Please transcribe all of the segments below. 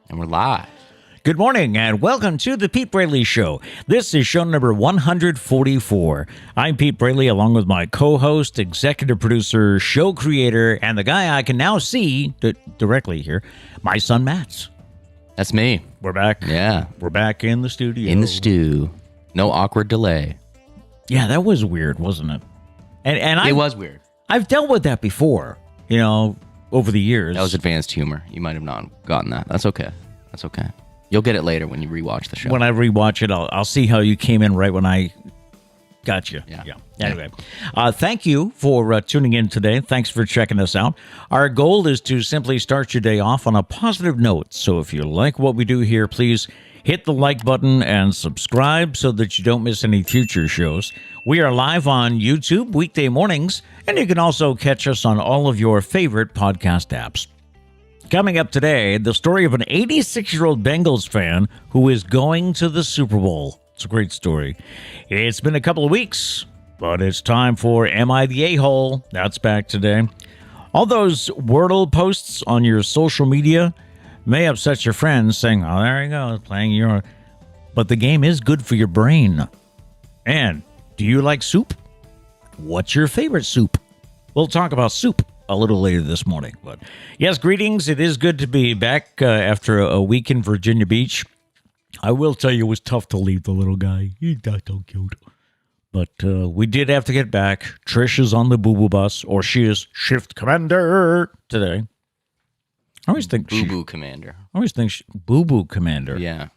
And we're live. Good morning and welcome to the Pete Braley Show. This is show number 144. I'm Pete Braley along with my co-host, executive producer, show creator, and the guy I can now see directly here, my son Matt. That's me. We're back. Yeah. We're back in the studio. In the stew. No awkward delay. Yeah, that was weird, wasn't it? And It was weird. I've dealt with that before, over the years. That was advanced humor. You might have not gotten that. That's okay. That's okay. You'll get it later when you rewatch the show. When I rewatch it, I'll see how you came in right when I got you. Yeah. Anyway, thank you for tuning in today. Thanks for checking us out. Our goal is to simply start your day off on a positive note. So if you like what we do here, please hit the like button and subscribe so that you don't miss any future shows. We are live on YouTube weekday mornings, and you can also catch us on all of your favorite podcast apps. Coming up today, the story of an 86-year-old Bengals fan who is going to the Super Bowl. It's a great story. It's been a couple of weeks, but it's time for Am I the A-Hole? That's back today. All those Wordle posts on your social media may upset your friends saying, oh, there you go, playing your... But the game is good for your brain. And do you like soup? What's your favorite soup? We'll talk about soup a little later this morning. But yes, greetings. It is good to be back after a week in Virginia Beach. I will tell you, it was tough to leave the little guy. He's not so cute. But we did have to get back. Trish is on the boo-boo bus, or she is shift commander today. I always think Boo-boo commander. I always think boo-boo commander. Yeah.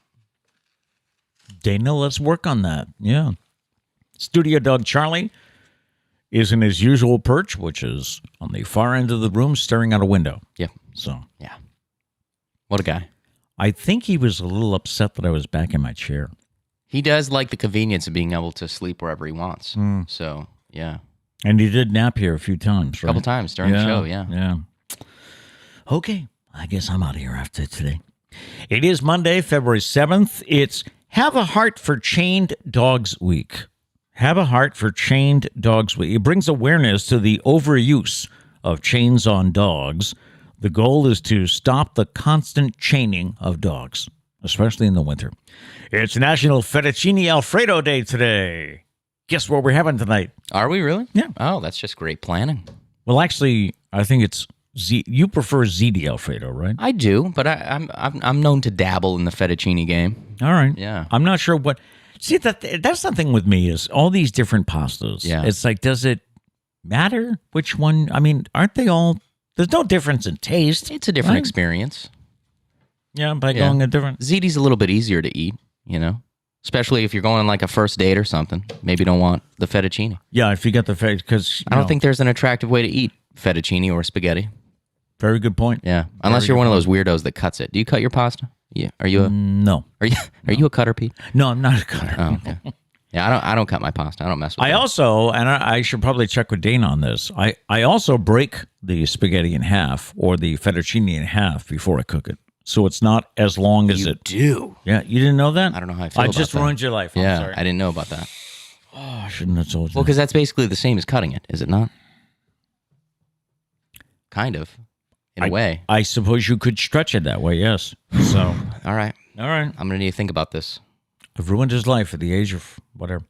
Dana, let's work on that. Yeah. Studio dog Charlie is in his usual perch, which is on the far end of the room, staring out a window. Yeah. So, Yeah. What a guy. I think he was a little upset that I was back in my chair. He does like the convenience of being able to sleep wherever he wants. So, yeah. And he did nap here a few times, A right? couple times during the show, yeah. Yeah. Okay. I guess I'm out of here after today. It is Monday, February 7th. It's Have a Heart for Chained Dogs Week. Have a Heart for Chained Dogs Week. It brings awareness to the overuse of chains on dogs. The goal is to stop the constant chaining of dogs, especially in the winter. It's National Fettuccine Alfredo Day today. Guess what we're having tonight? Are we really? Yeah. Oh, that's just great planning. Well, actually, I think it's you prefer ziti Alfredo, right? I do, but I'm known to dabble in the fettuccine game. All right. Yeah. I'm not sure what. See, that's the thing with me is all these different pastas. Yeah. It's like, does it matter which one? I mean, aren't they all? There's no difference in taste. It's a different right? experience. Yeah, by going a different. Ziti's a little bit easier to eat, especially if you're going on like a first date or something. Maybe you don't want the fettuccine. Yeah, if you got the because I don't think there's an attractive way to eat fettuccine or spaghetti. Very good point. Yeah, unless you're one of those weirdos that cuts it. Do you cut your pasta? Yeah. Are you no? Are you a cutter, Pete? No, I'm not a cutter. Oh, okay. Yeah, I don't cut my pasta. I don't mess with it. I also, and I should probably check with Dana on this. I also break the spaghetti in half or the fettuccine in half before I cook it, so it's not as long as it. do. Yeah, you didn't know that? I don't know how I feel about just that. ruined your life. I'm Yeah, sorry. I didn't know about that. Oh, I shouldn't have told you. Well, because that's basically the same as cutting it, is it not? Kind of, in a way. I suppose you could stretch it that way, yes. So, All right. I'm I'm going to need to think about this. I've ruined his life at the age of whatever.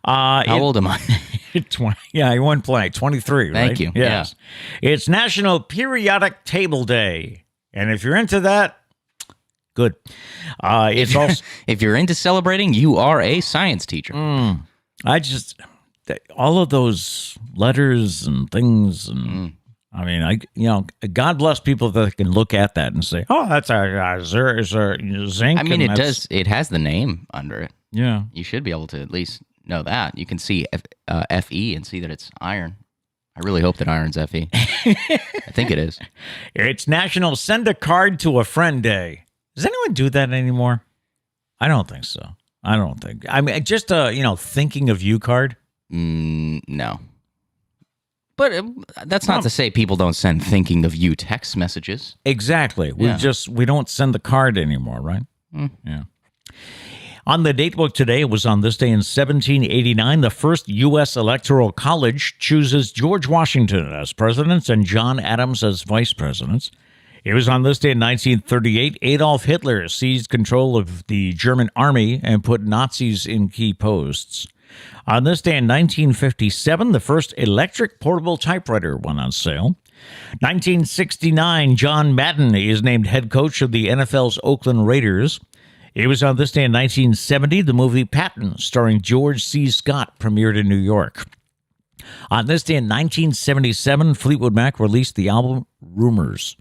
How old am I? 20, yeah, you won play. 23, right? Thank you. Yes. It's National Periodic Table Day. And if you're into that, good. It's also... If you're into celebrating, you are a science teacher. All of those letters and things and... I mean, God bless people that can look at that and say, "Oh, that's a zinc." I mean, it does. It has the name under it. Yeah, You should be able to at least know that. You can see Fe and see that it's iron. I really hope that iron's Fe. I think it is. It's National Send a Card to a Friend Day. Does anyone do that anymore? I don't think so. I mean, just thinking of you card. No. But that's not to say people don't send thinking of you text messages. Exactly. We don't send the card anymore, right? Yeah. On the datebook today, it was on this day in 1789, the first U.S. Electoral College chooses George Washington as president and John Adams as vice presidents. It was on this day in 1938, Adolf Hitler seized control of the German army and put Nazis in key posts. On this day in 1957, the first electric portable typewriter went on sale. 1969, John Madden is named head coach of the NFL's Oakland Raiders. It was on this day in 1970, the movie Patton, starring George C. Scott, premiered in New York. On this day in 1977, Fleetwood Mac released the album Rumors.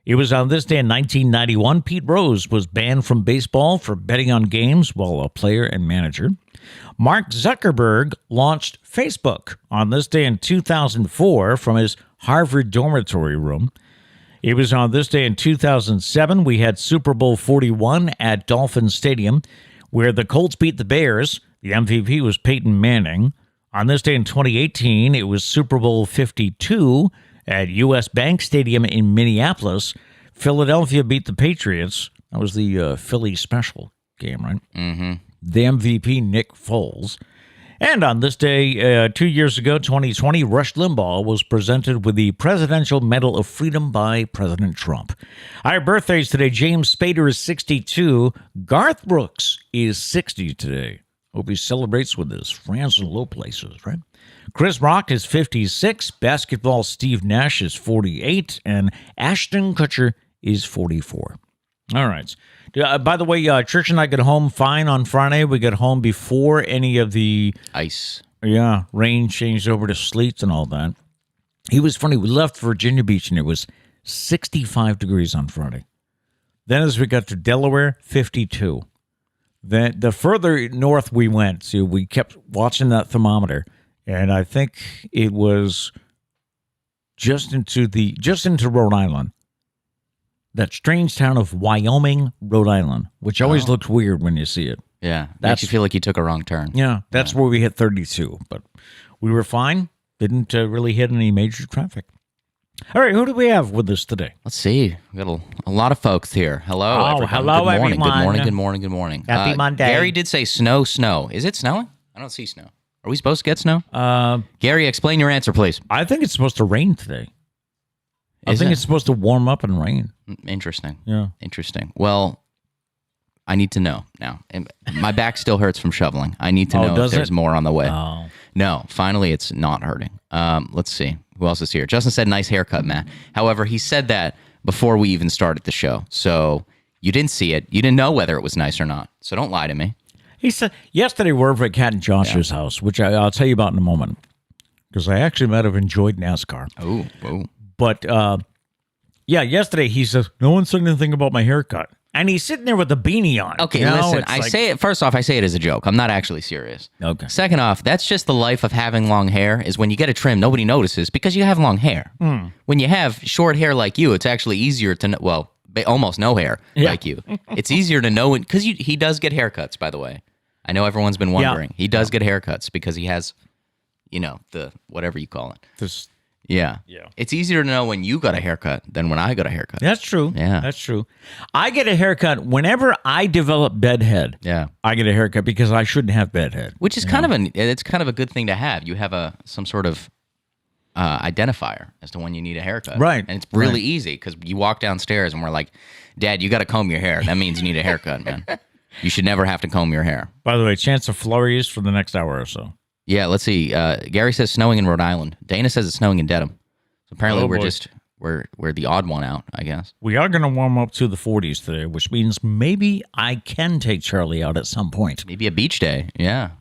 It was on this day in 1991, Pete Rose was banned from baseball for betting on games while a player and manager. Mark Zuckerberg launched Facebook on this day in 2004 from his Harvard dormitory room. It was on this day in 2007 we had Super Bowl 41 at Dolphin Stadium, where the Colts beat the Bears. The MVP was Peyton Manning. On this day in 2018, it was Super Bowl 52 at U.S. Bank Stadium in Minneapolis. Philadelphia beat the Patriots. That was the Philly special game, right? Mm-hmm. The MVP, Nick Foles. And on this day, 2 years ago, 2020, Rush Limbaugh was presented with the Presidential Medal of Freedom by President Trump. Our birthdays today, James Spader is 62. Garth Brooks is 60 today. Hope he celebrates with his friends in low places, right? Chris Rock is 56. Basketball Steve Nash is 48. And Ashton Kutcher is 44. All right. By the way, Church and I got home fine on Friday. We got home before any of the ice. Yeah, rain changed over to sleet and all that. It was funny. We left Virginia Beach, and it was 65 degrees on Friday. Then as we got to Delaware, 52. Then the further north we went, so we kept watching that thermometer, and I think it was just into Rhode Island. That strange town of Wyoming, Rhode Island, which always looks weird when you see it. Yeah, makes you feel like you took a wrong turn. Yeah, that's where we hit 32, but we were fine. Didn't really hit any major traffic. All right, who do we have with us today? Let's see. We got a lot of folks here. Hello, everyone. Hello, good morning. everyone. Good morning. Good morning. Good morning. Happy Monday. Gary did say snow. Is it snowing? I don't see snow. Are we supposed to get snow? Gary, explain your answer, please. I think it's supposed to rain today. I think it's supposed to warm up and rain. Interesting. Yeah. Interesting. Well, I need to know now. My back still hurts from shoveling. I need to know if there's more on the way. Oh. No, finally it's not hurting. Let's see. Who else is here? Justin said, nice haircut, Matt. However, he said that before we even started the show. So you didn't see it. You didn't know whether it was nice or not. So don't lie to me. He said, yesterday we were over at Cat and Josh's house, which I'll tell you about in a moment, because I actually might have enjoyed NASCAR. Oh. But, yesterday he says, no one said anything about my haircut. And he's sitting there with a beanie on. Okay, listen, first off, I say it as a joke. I'm not actually serious. Okay. Second off, that's just the life of having long hair, is when you get a trim, nobody notices because you have long hair. When you have short hair like you, it's actually easier to know, well, almost no hair like you. It's easier to know, because he does get haircuts, by the way. I know everyone's been wondering. He does get haircuts because he has, the whatever you call it. Yeah. It's easier to know when you got a haircut than when I got a haircut. That's true. Yeah. That's true. I get a haircut whenever I develop bedhead. Yeah. I get a haircut because I shouldn't have bedhead. Which is kind of a good thing to have. You have some sort of identifier as to when you need a haircut. Right. And it's really easy because you walk downstairs and we're like, Dad, you got to comb your hair. That means you need a haircut, man. You should never have to comb your hair. By the way, chance of flurries for the next hour or so. Yeah, let's see. Gary says snowing in Rhode Island. Dana says it's snowing in Dedham. So apparently we're the odd one out, I guess. We are going to warm up to the 40s today, which means maybe I can take Charlie out at some point. Maybe a beach day. Yeah.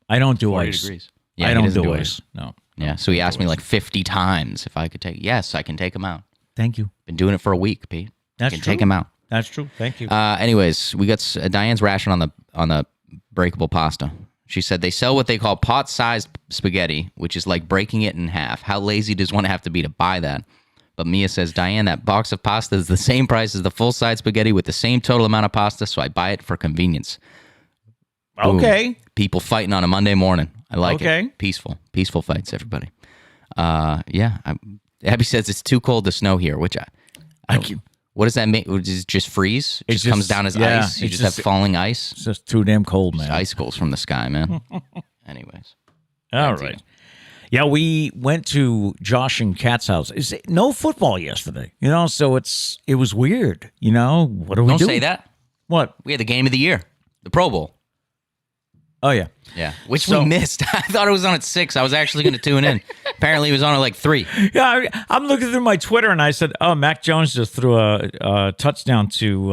I don't do 40 ice. degrees. Yeah, I don't do ice. No. Yeah, so he asked me like 50 times if I could take. Yes, I can take him out. Thank you. Been doing it for a week, Pete. That's I can true. take him out. That's true. Thank you. Anyways, we got Diane's ration on the breakable pasta. She said they sell what they call pot-sized spaghetti, which is like breaking it in half. How lazy does one have to be to buy that? But Mia says, Diane, that box of pasta is the same price as the full-size spaghetti with the same total amount of pasta, so I buy it for convenience. Okay. Boom. People fighting on a Monday morning. I like Okay. it. Peaceful fights, everybody. Abby says it's too cold to snow here, which what does that mean? Does it just freeze? It just comes down as ice? You just have falling ice? It's just too damn cold, man. Icicles from the sky, man. Anyways. All right. Yeah, we went to Josh and Kat's house. No football yesterday, so it was weird, What do we do? Don't say that. What? We had the game of the year, the Pro Bowl. Oh, yeah. Yeah, which we missed. I thought it was on at 6. I was actually going to tune in. Apparently, it was on at like 3. Yeah, I'm looking through my Twitter, and I said, oh, Mac Jones just threw a touchdown to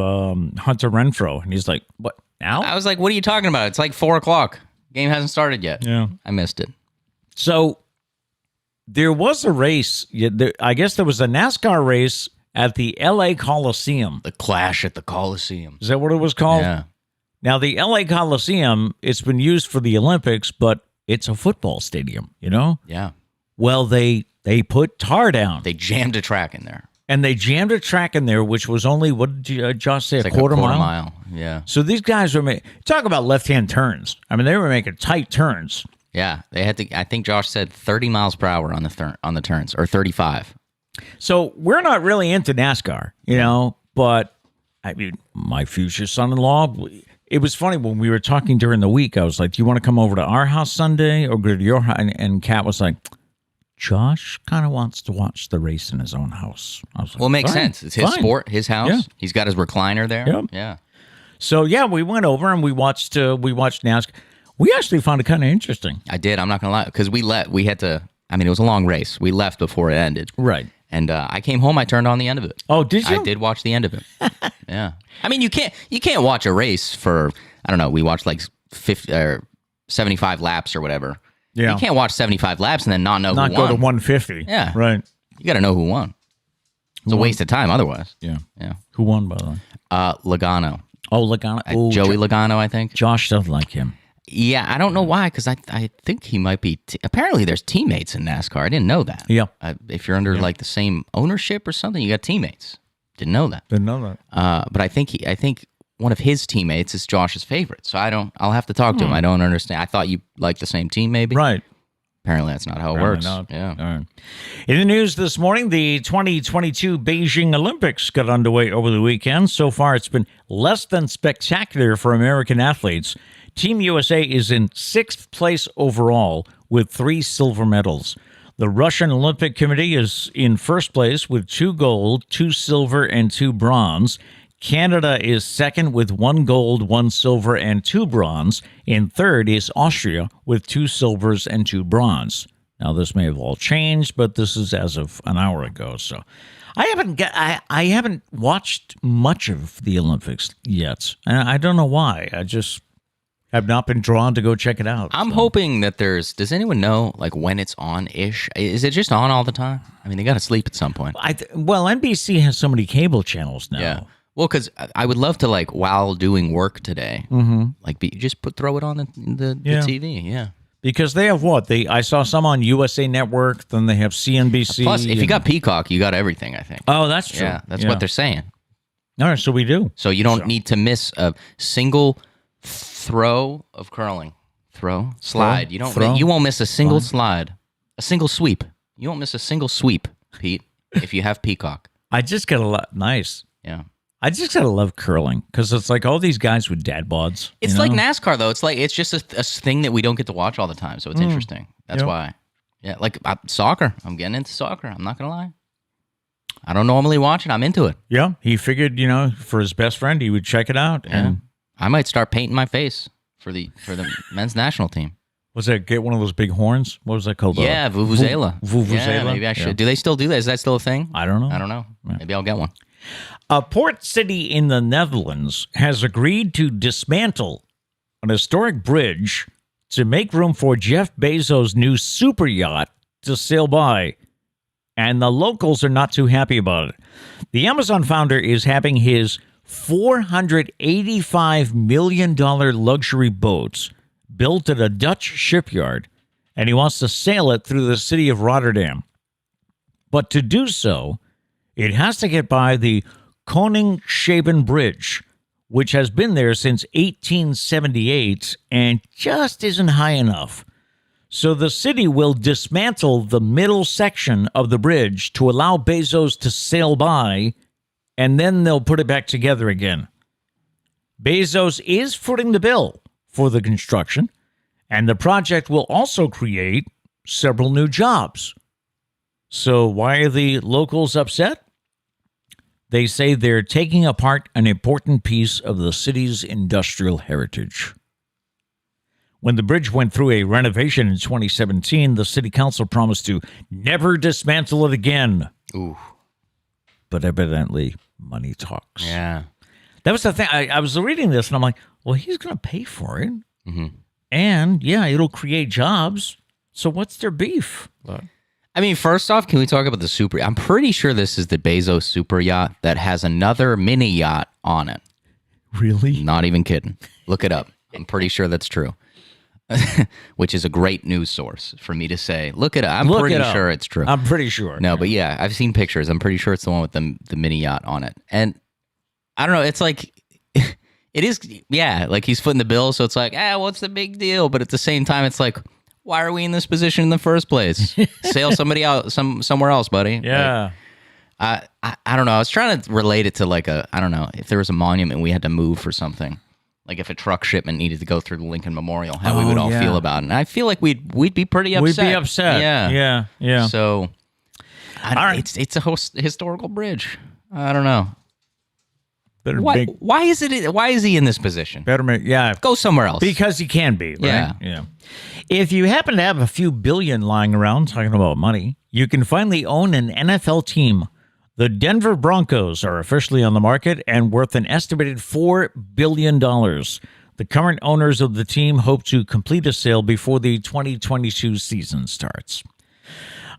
Hunter Renfrow. And he's like, what, now? I was like, what are you talking about? It's like 4 o'clock. Game hasn't started yet. Yeah. I missed it. So there was a race. I guess there was a NASCAR race at the L.A. Coliseum. The Clash at the Coliseum. Is that what it was called? Yeah. Now, the L.A. Coliseum, it's been used for the Olympics, but it's a football stadium, Yeah. Well, they put tar down. They jammed a track in there. And they jammed a track in there, which was only, what did Josh say, It's a quarter mile? mile. Yeah. So these guys were talk about left-hand turns. I mean, they were making tight turns. Yeah. They had to, I think Josh said 30 miles per hour on the turns, or 35. So we're not really into NASCAR, but I mean, my future son-in-law, it was funny when we were talking during the week. I was like, do you want to come over to our house Sunday or go to your house? And Kat was like, Josh kind of wants to watch the race in his own house. I was like, well, it makes sense. It's his sport, his house. Yeah. He's got his recliner there. Yep. Yeah. So, yeah, we went over and we watched NASCAR. We actually found it kind of interesting. I did. I'm not going to lie. Because we had to, I mean, it was a long race. We left before it ended. Right. And I came home. I turned on the end of it. Oh, did you? I did watch the end of it. Yeah. I mean, you can't watch a race for, I don't know. We watched like 50 or 75 laps or whatever. Yeah. You can't watch 75 laps and then not know who won. Not go to 150. Yeah. Right. You got to know who won. It's a waste of time otherwise. Yeah. Yeah. Who won, by the way? Logano. Oh, Logano. Oh, Joey Logano, I think. Josh doesn't like him. Yeah, I don't know why, because I think he might be. Apparently, there's teammates in NASCAR. I didn't know that. Yeah. If you're under like the same ownership or something, you got teammates. Didn't know that. Didn't know that. But I think one of his teammates is Josh's favorite. So I'll have to talk to him. I don't understand. I thought you liked the same team, maybe. Right. Apparently, that's not how it works. Not. Yeah. All right. In the news this morning, the 2022 Beijing Olympics got underway over the weekend. So far, it's been less than spectacular for American athletes. Team USA is in 6th place overall with 3 silver medals. The Russian Olympic Committee is in 1st place with 2 gold, 2 silver, and 2 bronze. Canada is 2nd with 1 gold, 1 silver, and 2 bronze. In 3rd is Austria with 2 silvers and 2 bronze. Now, this may have all changed, but this is as of an hour ago. So I haven't watched much of the Olympics yet. And I don't know why. I just have not been drawn to go check it out. I'm hoping that does anyone know like when it's on-ish? Is it just on all the time? I mean, they got to sleep at some point. Well, NBC has so many cable channels now. Yeah. Well, because I would love to, like, while doing work today, like, throw it on the TV. Yeah. Because they have what? I saw some on USA Network, then they have CNBC. Plus, if you got Peacock, you got everything, I think. Oh, that's true. Yeah, that's what they're saying. All right, so we do. So you don't need to miss a single throw of curling. Slide. You won't miss a single slide. A single sweep. You won't miss a single sweep, Pete, if you have Peacock. I just got a lot. Nice. Yeah. I just gotta love curling because it's like all these guys with dad bods. It's like NASCAR though. It's like it's just a thing that we don't get to watch all the time, so it's interesting. That's why. Yeah, like soccer. I'm getting into soccer. I'm not gonna lie. I don't normally watch it. I'm into it. Yeah, he figured for his best friend he would check it out, and I might start painting my face for the men's national team. Was that get one of those big horns? What was that called? Yeah, vuvuzela. Vuvuzela. Yeah, maybe I should. Yeah. Do they still do that? Is that still a thing? I don't know. Yeah. Maybe I'll get one. A port city in the Netherlands has agreed to dismantle an historic bridge to make room for Jeff Bezos' new super yacht to sail by. And the locals are not too happy about it. The Amazon founder is having his $485 million luxury boats built at a Dutch shipyard, and he wants to sail it through the city of Rotterdam. But to do so, it has to get by the Koningshaven Bridge, which has been there since 1878 and just isn't high enough. So the city will dismantle the middle section of the bridge to allow Bezos to sail by, and then they'll put it back together again. Bezos is footing the bill for the construction, and the project will also create several new jobs. So why are the locals upset? They say they're taking apart an important piece of the city's industrial heritage. When the bridge went through a renovation in 2017, the city council promised to never dismantle it again. Ooh. But evidently, money talks. Yeah. That was the thing. I was reading this, and I'm like, well, he's going to pay for it. Mm-hmm. And, yeah, it'll create jobs. So what's their beef? I mean, first off, can we talk about the super? I'm pretty sure this is the Bezos super yacht that has another mini yacht on it. Really? Not even kidding. Look it up. I'm pretty sure that's true. Which is a great news source for me to say. Look it up. I'm pretty sure it's true. I'm pretty sure. No, but yeah, I've seen pictures. I'm pretty sure it's the one with the mini yacht on it. And I don't know. It's like, it is, yeah, like he's footing the bill. So it's like, what's the big deal? But at the same time, it's like, why are we in this position in the first place? Sail somebody out somewhere else, buddy. Yeah. Like, I don't know. I was trying to relate it to like I don't know, if there was a monument we had to move for something. Like if a truck shipment needed to go through the Lincoln Memorial, how we would all feel about it. And I feel like we'd be pretty upset. We'd be upset. Yeah. So it's a historical bridge. I don't know. Why is he in this position? Go somewhere else. Because he can be, right? Yeah. If you happen to have a few billion lying around, talking about money, you can finally own an NFL team. The Denver Broncos are officially on the market and worth an estimated $4 billion. The current owners of the team hope to complete a sale before the 2022 season starts.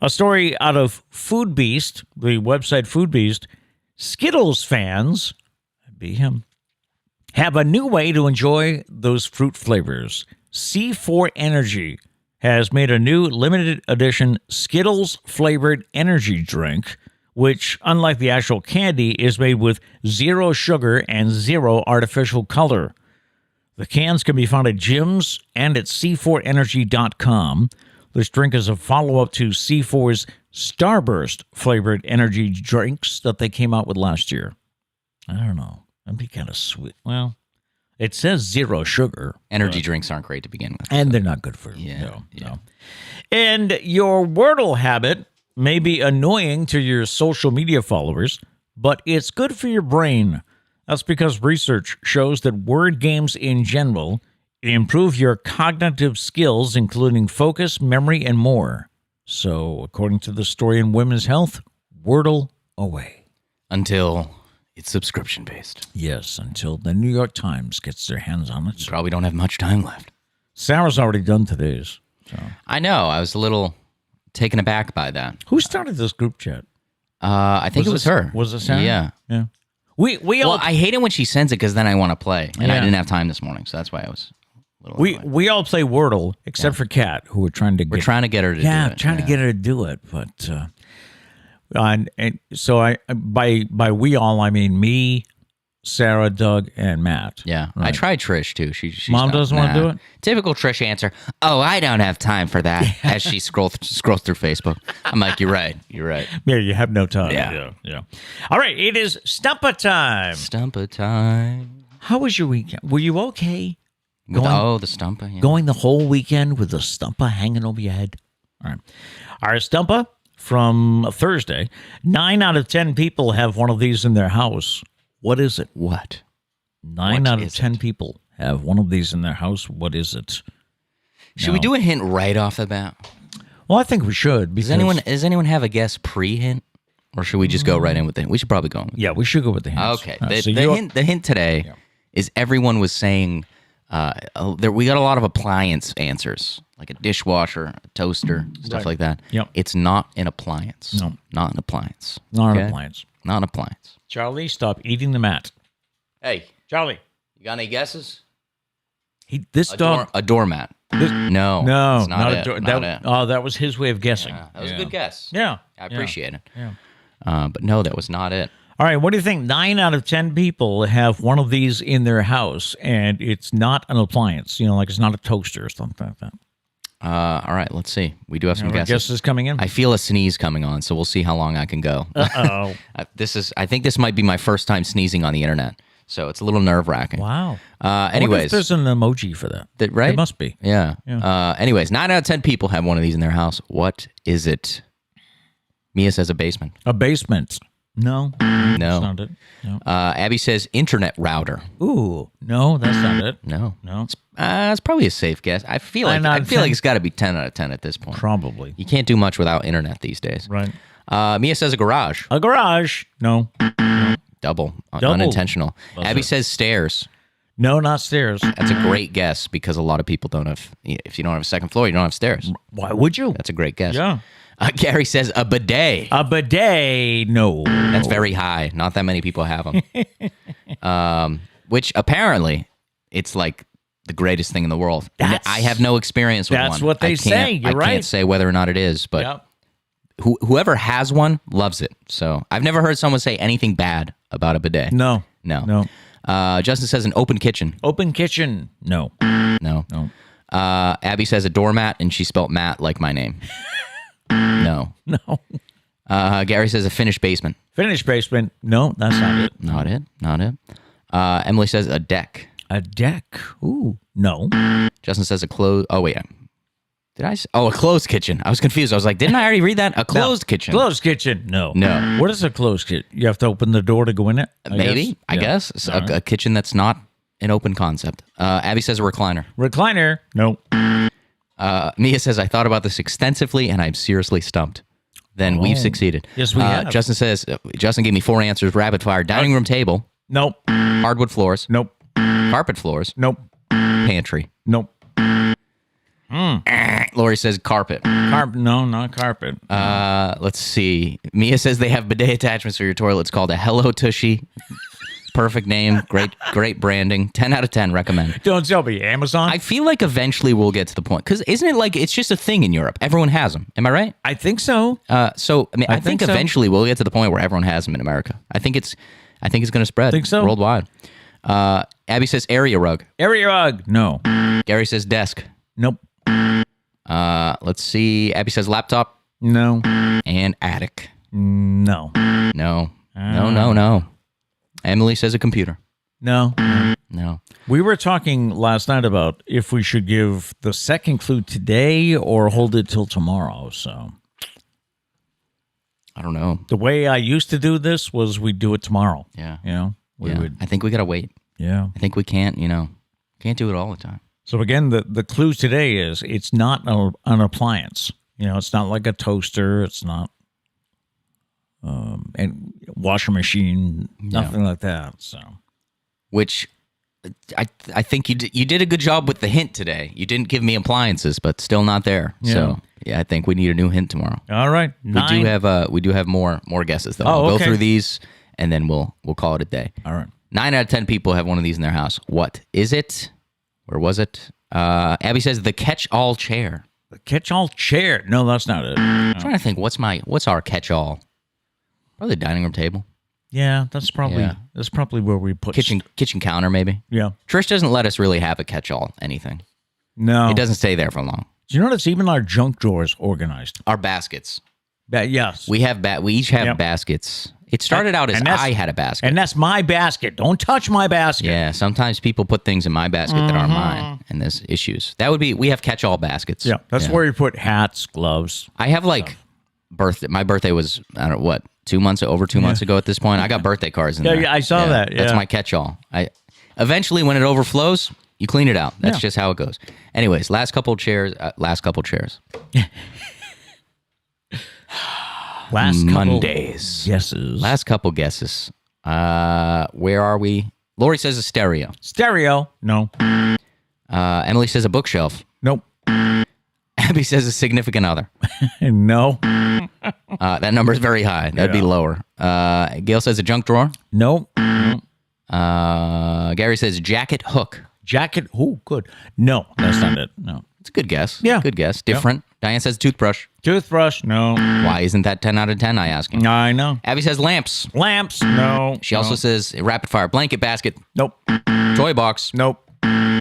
A story out of Food Beast, the website Food Beast, Skittles fans, be him, have a new way to enjoy those fruit flavors. C4 Energy has made a new limited edition Skittles flavored energy drink, which, unlike the actual candy, is made with 0 sugar and 0 artificial color. The cans can be found at gyms and at c4energy.com. This drink is a follow-up to C4's Starburst flavored energy drinks that they came out with last year. I don't know. That'd be kind of sweet. Well, it says 0 sugar. Energy drinks aren't great to begin with. And they're not good for you. No. And your Wordle habit may be annoying to your social media followers, but it's good for your brain. That's because research shows that word games in general improve your cognitive skills, including focus, memory, and more. So, according to the story in Women's Health, Wordle away. Until it's subscription-based. Yes, until the New York Times gets their hands on it. You probably don't have much time left. Sarah's already done today's. So. I know. I was a little taken aback by that. Who started this group chat? I think it was her. Was it Sarah? Yeah. We all. I hate it when she sends it because then I want to play, and I didn't have time this morning, so that's why I was a little. We all play Wordle except for Kat, who we're trying to get. We're trying to get her to do it. Yeah, trying to get her to do it, but and so I by we all I mean me, Sarah, Doug, and Matt. Yeah, right. I tried Trish too. She Mom doesn't want to do it. Typical Trish answer. Oh, I don't have time for that. As she scrolls through Facebook, I'm like, you're right. Yeah, you have no time. Yeah. All right, it is Stumpah time. Stumpah time. How was your weekend? Were you okay? The Stumpah. Yeah. Going the whole weekend with the Stumpah hanging over your head. All right. Our Stumpah from Thursday. 9 out of 10 people have one of these in their house. What is it? What? 9 out of 10 people have one of these in their house. What is it? Should we do a hint right off the bat? Well, I think we should. Does anyone have a guess pre-hint? Or should we just go right in with the hint? We should probably go in with Yeah, we should go with the hints. Okay. The hint today is everyone was saying we got a lot of appliance answers, like a dishwasher, a toaster, stuff like that. Yep. It's not an appliance. No. Not an appliance. Not an appliance. Not an appliance. Charlie, stop eating the mat. Hey, Charlie. You got any guesses? A doormat. No, it's not it. Oh, that was his way of guessing. Yeah, that was a good guess. Yeah. I appreciate it. Yeah. But no, that was not it. All right, what do you think? 9 out of 10 people have one of these in their house, and it's not an appliance. Like it's not a toaster or something like that. All right, let's see. We do have some guesses coming in. I feel a sneeze coming on, so we'll see how long I can go. Uh-oh. I think this might be my first time sneezing on the internet. So it's a little nerve-wracking. Wow. I wonder Anyways. if there's an emoji for that. Right? There must be. Yeah. Anyways, 9 out of 10 people have one of these in their house. What is it? Mia says a basement. A basement. No. No. That's not it. No. Abby says internet router. Ooh. No, that's not it. No. No. It's probably a safe guess. I feel like it's got to be 10 out of 10 at this point. Probably. You can't do much without internet these days. Right. Mia says a garage. A garage. No. Double. Unintentional. Abby says stairs. No, not stairs. That's a great guess because a lot of people don't have, if you don't have a second floor, you don't have stairs. Why would you? That's a great guess. Yeah. Gary says a bidet. A bidet. No. That's very high. Not that many people have them. Which apparently it's like the greatest thing in the world. I have no experience with one. That's what they say. You're right. I can't say whether or not it is, but whoever has one loves it. So I've never heard someone say anything bad about a bidet. No. Justin says an open kitchen. Open kitchen. No. No. Abby says a doormat, and she spelt Matt like my name. No. Gary says a finished basement. Finished basement. No, that's not it. Not it. Emily says a deck. A deck. Ooh. No. Justin says a closed. Oh, wait. Did I? A closed kitchen. I was confused. I was like, didn't I already read that? A closed kitchen. Closed kitchen. No. What is a closed kitchen? You have to open the door to go in it? I guess. So a kitchen that's not an open concept. Abby says a recliner. Recliner. No. Mia says, I thought about this extensively and I'm seriously stumped. Then we've succeeded. Yes, we have. Justin says, Justin gave me 4 answers. Rapid fire. Dining room table. Nope. Hardwood floors. Nope. Carpet floors. Nope. Pantry. Nope. Lori says carpet. No, not carpet. Let's see. Mia says they have bidet attachments for your toilet. It's called a Hello Tushy. Perfect name. Great branding. 10 out of 10. Recommend. Don't tell me. Amazon? I feel like eventually we'll get to the point. Because isn't it like it's just a thing in Europe? Everyone has them. Am I right? I think so. I think eventually we'll get to the point where everyone has them in America. I think it's going to spread worldwide. Abby says area rug. Area rug. No. Gary says desk. Nope. Let's see. Abby says laptop. No. And attic. No. No. Emily says a computer. No. No. We were talking last night about if we should give the second clue today or hold it till tomorrow. So I don't know. The way I used to do this was we'd do it tomorrow. Yeah. We would. I think we got to wait. Yeah. I think we can't do it all the time. So again, the clue today is it's not an appliance. It's not like a toaster. It's not and washer machine, nothing like that. So, which I think you did a good job with the hint today. You didn't give me appliances, but still not there. Yeah. So I think we need a new hint tomorrow. All right, 9. We do have more guesses though. Oh, we'll okay. go through these and then we'll call it a day. All right. 9 out of 10 people have one of these in their house. What is it? Where was it? Abby says the catch-all chair. The catch-all chair? No, that's not it. No. I'm trying to think. What's our catch-all? Probably the dining room table. Yeah, that's probably where we put kitchen counter maybe. Yeah. Trish doesn't let us really have a catch-all anything. No, it doesn't stay there for long. Do you notice even our junk drawers organized? Our baskets. Yes, we have we each have baskets. It started out as I had a basket. And that's my basket. Don't touch my basket. Yeah, sometimes people put things in my basket that aren't mine, and there's issues. That would be, we have catch-all baskets. Yeah, that's where you put hats, gloves. I have birthday. My birthday was, I don't know, what, 2 months ago at this point. I got birthday cards in there. Yeah, I saw that. Yeah. That's my catch-all. Eventually, when it overflows, you clean it out. That's just how it goes. Anyways, last couple chairs. Last Mondays. Guesses. Last couple guesses. Where are we? Lori says a stereo. Stereo. No. Emily says a bookshelf. Nope. Abby says a significant other. No. That number is very high. That'd be lower. Gail says a junk drawer. Nope. Gary says jacket hook. Jacket. Oh, good. No, that's not it. No. It's a good guess. Yeah. Good guess. Different. Diane says toothbrush. Toothbrush. No. Why isn't that 10 out of 10, I ask you? I know. Abby says lamps. Lamps. No. She also says rapid fire. Blanket basket. Nope. Toy box. Nope.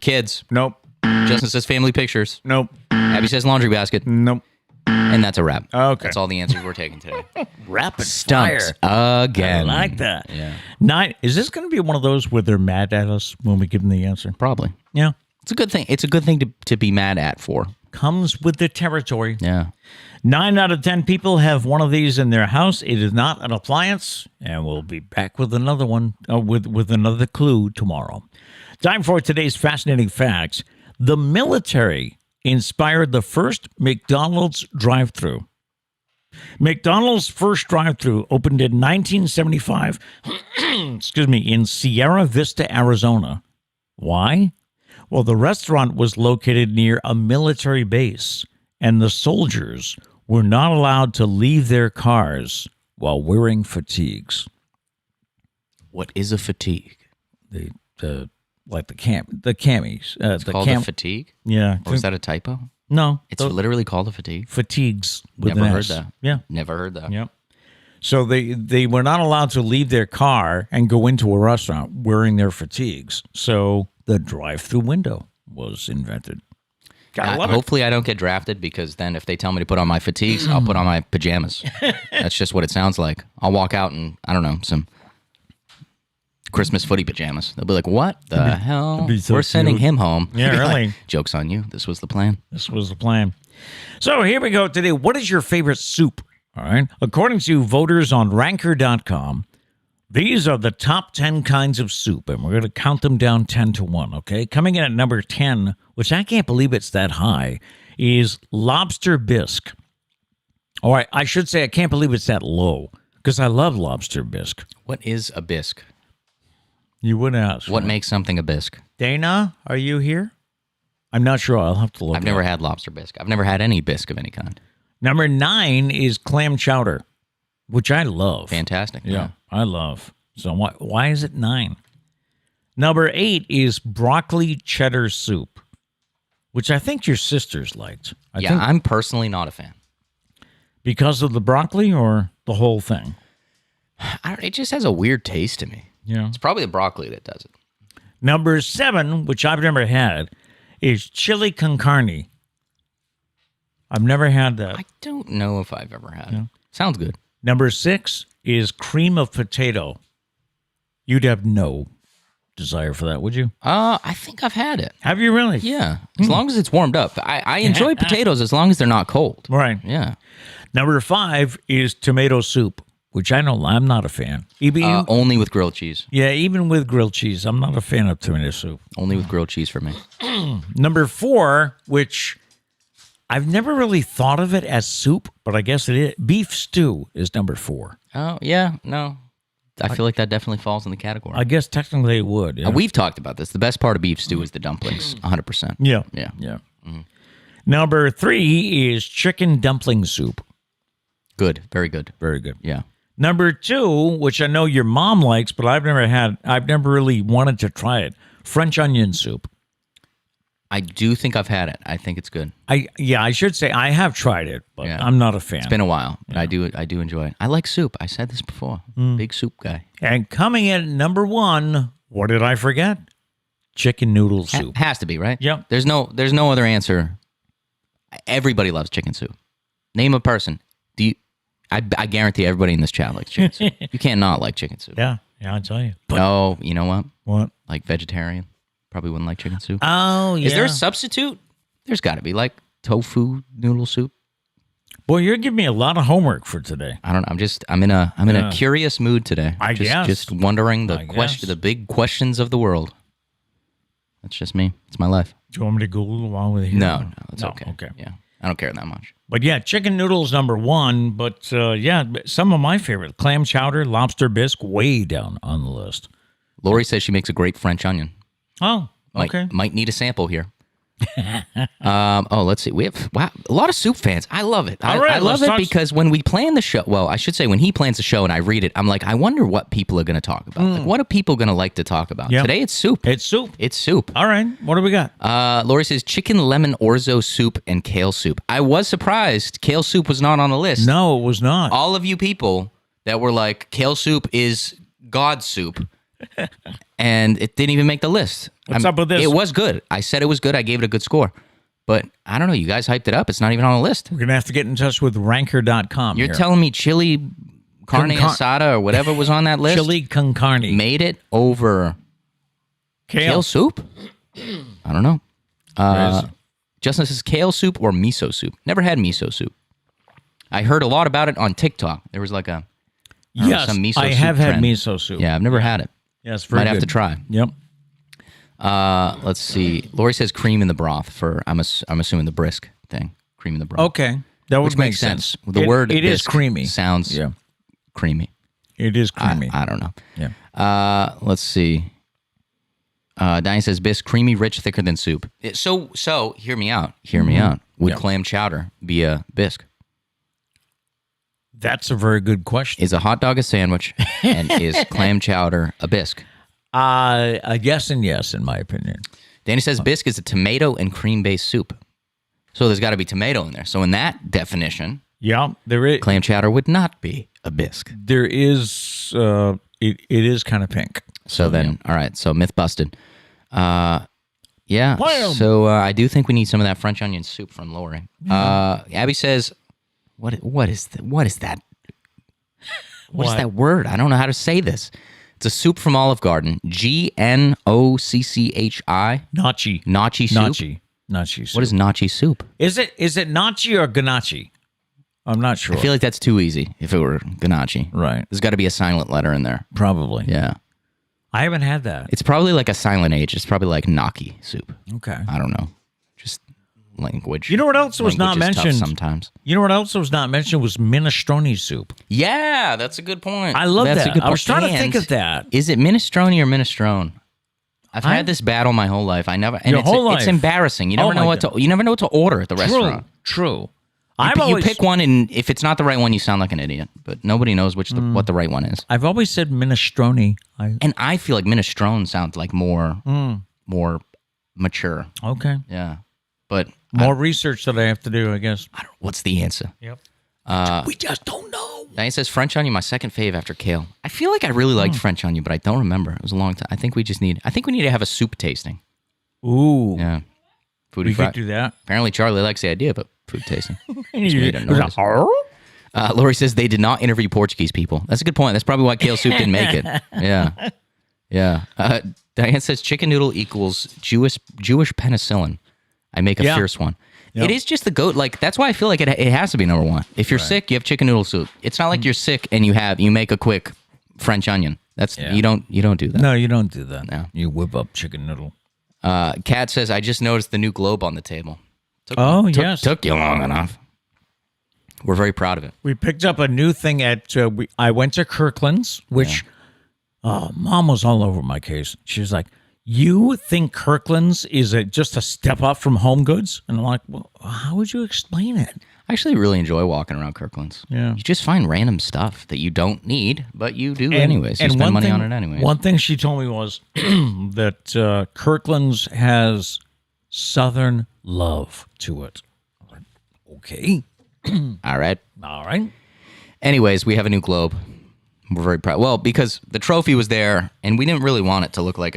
Kids. Nope. Justin says family pictures. Nope. Abby says laundry basket. Nope. And that's a wrap. Okay. That's all the answers we're taking today. Rapid Stumped fire. again. I like that. Yeah. 9. Is this going to be one of those where they're mad at us when we give them the answer? Probably. Yeah. It's a good thing. It's a good thing to be mad at for. Comes with the territory. Yeah. 9 out of 10 people have one of these in their house. It is not an appliance, and we'll be back with another one, with another clue tomorrow. Time for today's fascinating facts. The military inspired the first McDonald's drive-thru. McDonald's first drive-thru opened in 1975, in Sierra Vista, Arizona. Why? Well, the restaurant was located near a military base, and the soldiers were not allowed to leave their cars while wearing fatigues. What is a fatigue? The camis. It's called a fatigue? Yeah. Or is that a typo? No. It's literally called a fatigue? Fatigues. Never heard that. Yeah. Never heard that. Yep. So they were not allowed to leave their car and go into a restaurant wearing their fatigues. So the drive-through window was invented. Hopefully I don't get drafted, because then if they tell me to put on my fatigues, I'll put on my pajamas. That's just what it sounds like. I'll walk out in, I don't know, some Christmas footy pajamas. They'll be like, what the hell? So We're sending cute. him home. Yeah, really. Joke's on you. This was the plan. This was the plan. So here we go today. What is your favorite soup? All right. According to voters on ranker.com, these are the top 10 kinds of soup, and we're going to count them down 10 to 1, okay? Coming in at number 10, which I can't believe it's that high, is lobster bisque. All right, I should say I can't believe it's that low, because I love lobster bisque. What is a bisque? You would ask. What makes something a bisque? Dana, are you here? I'm not sure. I'll have to look. I've never had lobster bisque. I've never had any bisque of any kind. Number 9 is clam chowder, which I love. Fantastic. Yeah, I love. So why is it 9? Number 8 is broccoli cheddar soup, which I think your sisters liked. I think I'm personally not a fan. because of the broccoli or the whole thing. It just has a weird taste to me. Yeah. It's probably the broccoli that does it. Number 7, which I've never had, is chili con carne. I've never had that. I don't know if I've ever had it. Sounds good. Number 6 is cream of potato. You'd have no desire for that, would you? I think I've had it. Have you really? Yeah. As long as it's warmed up. I enjoy potatoes as long as they're not cold. Right. Yeah. Number 5 is tomato soup, which I know I'm not a fan. Even, Only with grilled cheese. yeah, even with grilled cheese, I'm not a fan of tomato soup. Only with grilled cheese for me. Number 4, which I've never really thought of it as soup, but I guess it is. Beef stew is number 4. Oh, yeah. No. I feel like that definitely falls in the category. I guess technically it would. Yeah. We've talked about this. The best part of beef stew is the dumplings. 100%. Yeah. Yeah. Yeah. Number 3 is chicken dumpling soup. Good. Very good. Very good. Yeah. Number 2, which I know your mom likes, but I've never really wanted to try it. French onion soup. I do think I've had it. I think it's good. I should say I have tried it, but I'm not a fan. It's been a while, but I do enjoy it. I like soup. I said this before. Big soup guy. And coming in at number 1, what did I forget? Chicken noodle soup. Has to be, right? Yep. There's no other answer. Everybody loves chicken soup. Name a person. I guarantee everybody in this chat likes chicken soup. You can't not like chicken soup. Yeah, I'll tell you. No, you know what? What? Like vegetarian. Probably wouldn't like chicken soup. Oh, yeah. Is there a substitute? There's got to be, like tofu noodle soup. Boy, you're giving me a lot of homework for today. I don't know. I'm in a curious mood today. I guess. Just wondering the big questions of the world. That's just me. It's my life. Do you want me to Google while we're here? No, it's okay. Okay. Yeah. I don't care that much. But yeah, chicken noodles number 1. But some of my favorite, clam chowder, lobster bisque, way down on the list. Lori says she makes a great French onion. Oh, okay. Might need a sample here. Let's see. We have a lot of soup fans. I love it. All right, I love it because when we plan the show, well, I should say when he plans the show and I read it, I'm like, I wonder what people are going to talk about. Like, what are people going to like to talk about? Yep. Today it's soup. It's soup. It's soup. All right. What do we got? Lori says chicken lemon orzo soup and kale soup. I was surprised kale soup was not on the list. No, it was not. All of you people that were like, kale soup is God's soup. And it didn't even make the list. What's up with this? It was good. I said it was good. I gave it a good score. But I don't know. You guys hyped it up. It's not even on the list. We're going to have to get in touch with ranker.com. You're telling me chili carne asada or whatever was on that list? Chili con carne. Made it over kale soup? I don't know. Justin says kale soup or miso soup. Never had miso soup. I heard a lot about it on TikTok. There was like some miso soup I have had trend. miso soup. Yeah, I've never had it. Yes, very Might good. have to try. Yep. Let's see. Lori says cream in the broth for I'm assuming the brisk thing. Cream in the broth. Okay. That would Which make makes sense. The word it is bisque creamy. sounds creamy. It is creamy. I don't know. Yeah. Let's see. Diane says bisque, creamy, rich, thicker than soup. So hear me out. Hear me out. Would clam chowder be a bisque? That's a very good question. Is a hot dog a sandwich, and is clam chowder a bisque? Yes and yes, in my opinion. Danny says bisque is a tomato and cream-based soup. So there's got to be tomato in there. So in that definition, there is. Clam chowder would not be a bisque. There is. It is kind of pink. So then, all right. So myth busted. Yeah. Wham! So I do think we need some of that French onion soup from Lori. Abby says, "What is that? What is that word? I don't know how to say this. It's a soup from Olive Garden. GNOCCHI. Nachi. Nachi soup. Nachi soup. What is nachi soup? Is it nachi or ganache? I'm not sure. I feel like that's too easy. If it were ganache, Right. There's got to be a silent letter in there. Probably. Yeah. I haven't had that. It's probably like a silent H. It's probably like gnocchi soup. Okay. I don't know. Just language. You know what else was not Language is tough mentioned? sometimes. You know what else was not mentioned was minestrone soup. Yeah, that's a good point. I love that's that. A good I was point. trying to think And of that. Is it minestrone or minestrone? I've had this battle my whole life. I never. And Your whole life? It's embarrassing. You never know what to. You never know what to order at the restaurant. True. You pick one, and if it's not the right one, you sound like an idiot. But nobody knows what the right one is. I've always said minestrone. And I feel like minestrone sounds like more mature. Okay. Yeah, but More research that I have to do, I guess. I don't, what's the answer? Yep. We just don't know. Diane says French onion, my second fave after kale. I feel like I really liked French onion, but I don't remember. It was a long time. I think we need to have a soup tasting. Ooh. Yeah. Foodie We fry. could do that. Apparently Charlie likes the idea, but food tasting. You- Lori says they did not interview Portuguese people. That's a good point. That's probably why kale soup didn't make it. Yeah. Yeah. Diane says chicken noodle equals Jewish penicillin. I make a fierce one. Yep. It is just the goat. Like, that's why I feel like it has to be number one. If you're sick, you have chicken noodle soup. It's not like you're sick and you make a quick French onion. You don't do that. No, you don't do that. No. You whip up chicken noodle. Kat says I just noticed the new globe on the table. Yes. Took you long enough. We're very proud of it. We picked up a new thing at, I went to Kirkland's, which, Mom was all over my case. She was like, you think Kirkland's is just a step up from Home Goods? And I'm like, well, how would you explain it? I actually really enjoy walking around Kirkland's. Yeah. You just find random stuff that you don't need, but you do anyways. You spend money on it anyways. One thing she told me was that Kirkland's has Southern love to it. I'm like, okay. All right. Anyways, we have a new globe. We're very proud. Well, because the trophy was there, and we didn't really want it to look like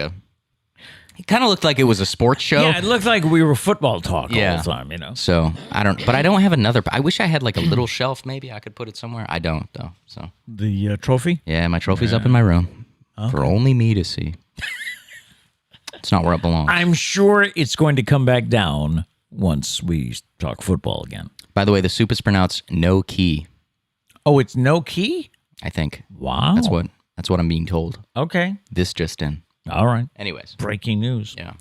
it kind of looked like it was a sports show. Yeah, it looked like we were football talk all the time, So, but I don't have another. I wish I had like a little shelf maybe I could put it somewhere. I don't, though. So The trophy? yeah, my trophy's up in my room for only me to see. It's not where it belongs. I'm sure it's going to come back down once we talk football again. By the way, the soup is pronounced no key, Oh, it's no key? I think. Wow. That's what I'm being told. Okay. This just in. All right. Anyways. Breaking news. Yeah.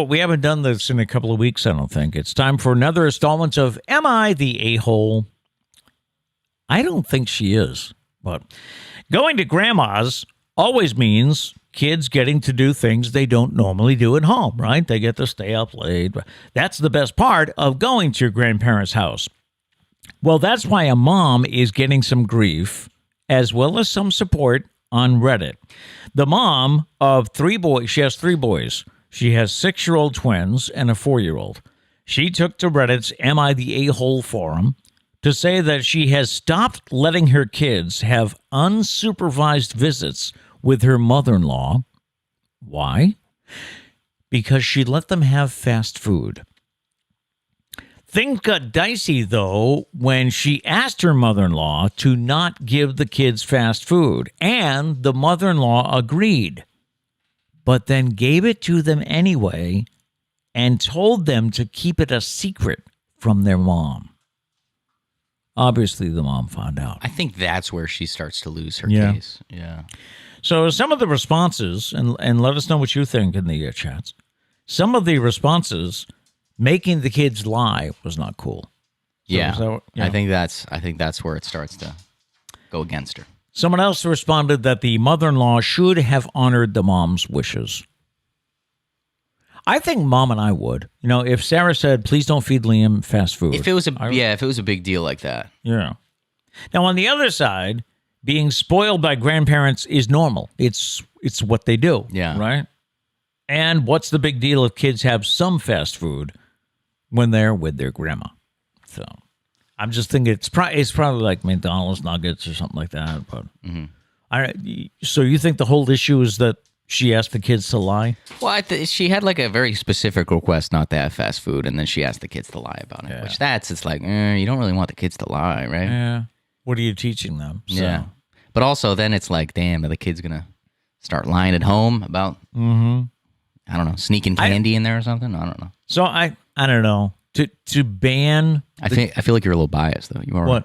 We haven't done this in a couple of weeks, I don't think. It's time for another installment of Am I the A-Hole? I don't think she is, but going to grandma's always means kids getting to do things they don't normally do at home, right? They get to stay up late. That's the best part of going to your grandparents' house. Well, that's why a mom is getting some grief as well as some support on Reddit. The mom of 3 boys, she has 3 boys. She has 6-year-old twins and a 4-year-old. She took to Reddit's Am I the A-Hole forum to say that she has stopped letting her kids have unsupervised visits with her mother-in-law. Why? Because she let them have fast food. Things got dicey, though, when she asked her mother-in-law to not give the kids fast food, and the mother-in-law agreed, but then gave it to them anyway and told them to keep it a secret from their mom. Obviously, the mom found out. I think that's where she starts to lose her Yeah. case. Yeah. So some of the responses, and let us know what you think in the chats, some of the responses, making the kids lie was not cool. Yeah. So, you know. I think that's where it starts to go against her. Someone else responded that the mother-in-law should have honored the mom's wishes. I think Mom and I would. You know, if Sarah said, "Please don't feed Liam fast food." If it was a big deal like that. Yeah. Now on the other side, being spoiled by grandparents is normal. It's what they do. Yeah. Right. And what's the big deal if kids have some fast food when they're with their grandma? So I'm just thinking it's probably like McDonald's nuggets or something like that. But so you think the whole issue is that she asked the kids to lie? Well, she had like a very specific request not to have fast food, and then she asked the kids to lie about it. Yeah. Which it's like, you don't really want the kids to lie, right? Yeah. What are you teaching them? So. Yeah. But also then it's like, damn, are the kids going to start lying at home about, I don't know, sneaking candy in there or something? I don't know. So I don't know. To ban... I feel like you're a little biased, though.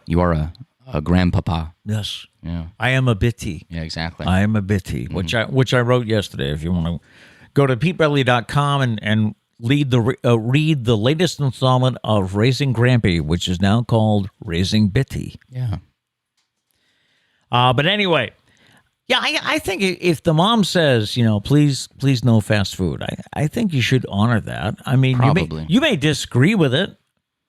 You are a grandpapa. Yes. Yeah. I am a bitty. Yeah, exactly. I am a bitty, which I wrote yesterday. If you want to go to PeteBraley.com and read the latest installment of Raising Grampy, which is now called Raising Bitty. Yeah. But anyway, yeah, I think if the mom says, please no fast food, I think you should honor that. I mean, Probably. you may disagree with it,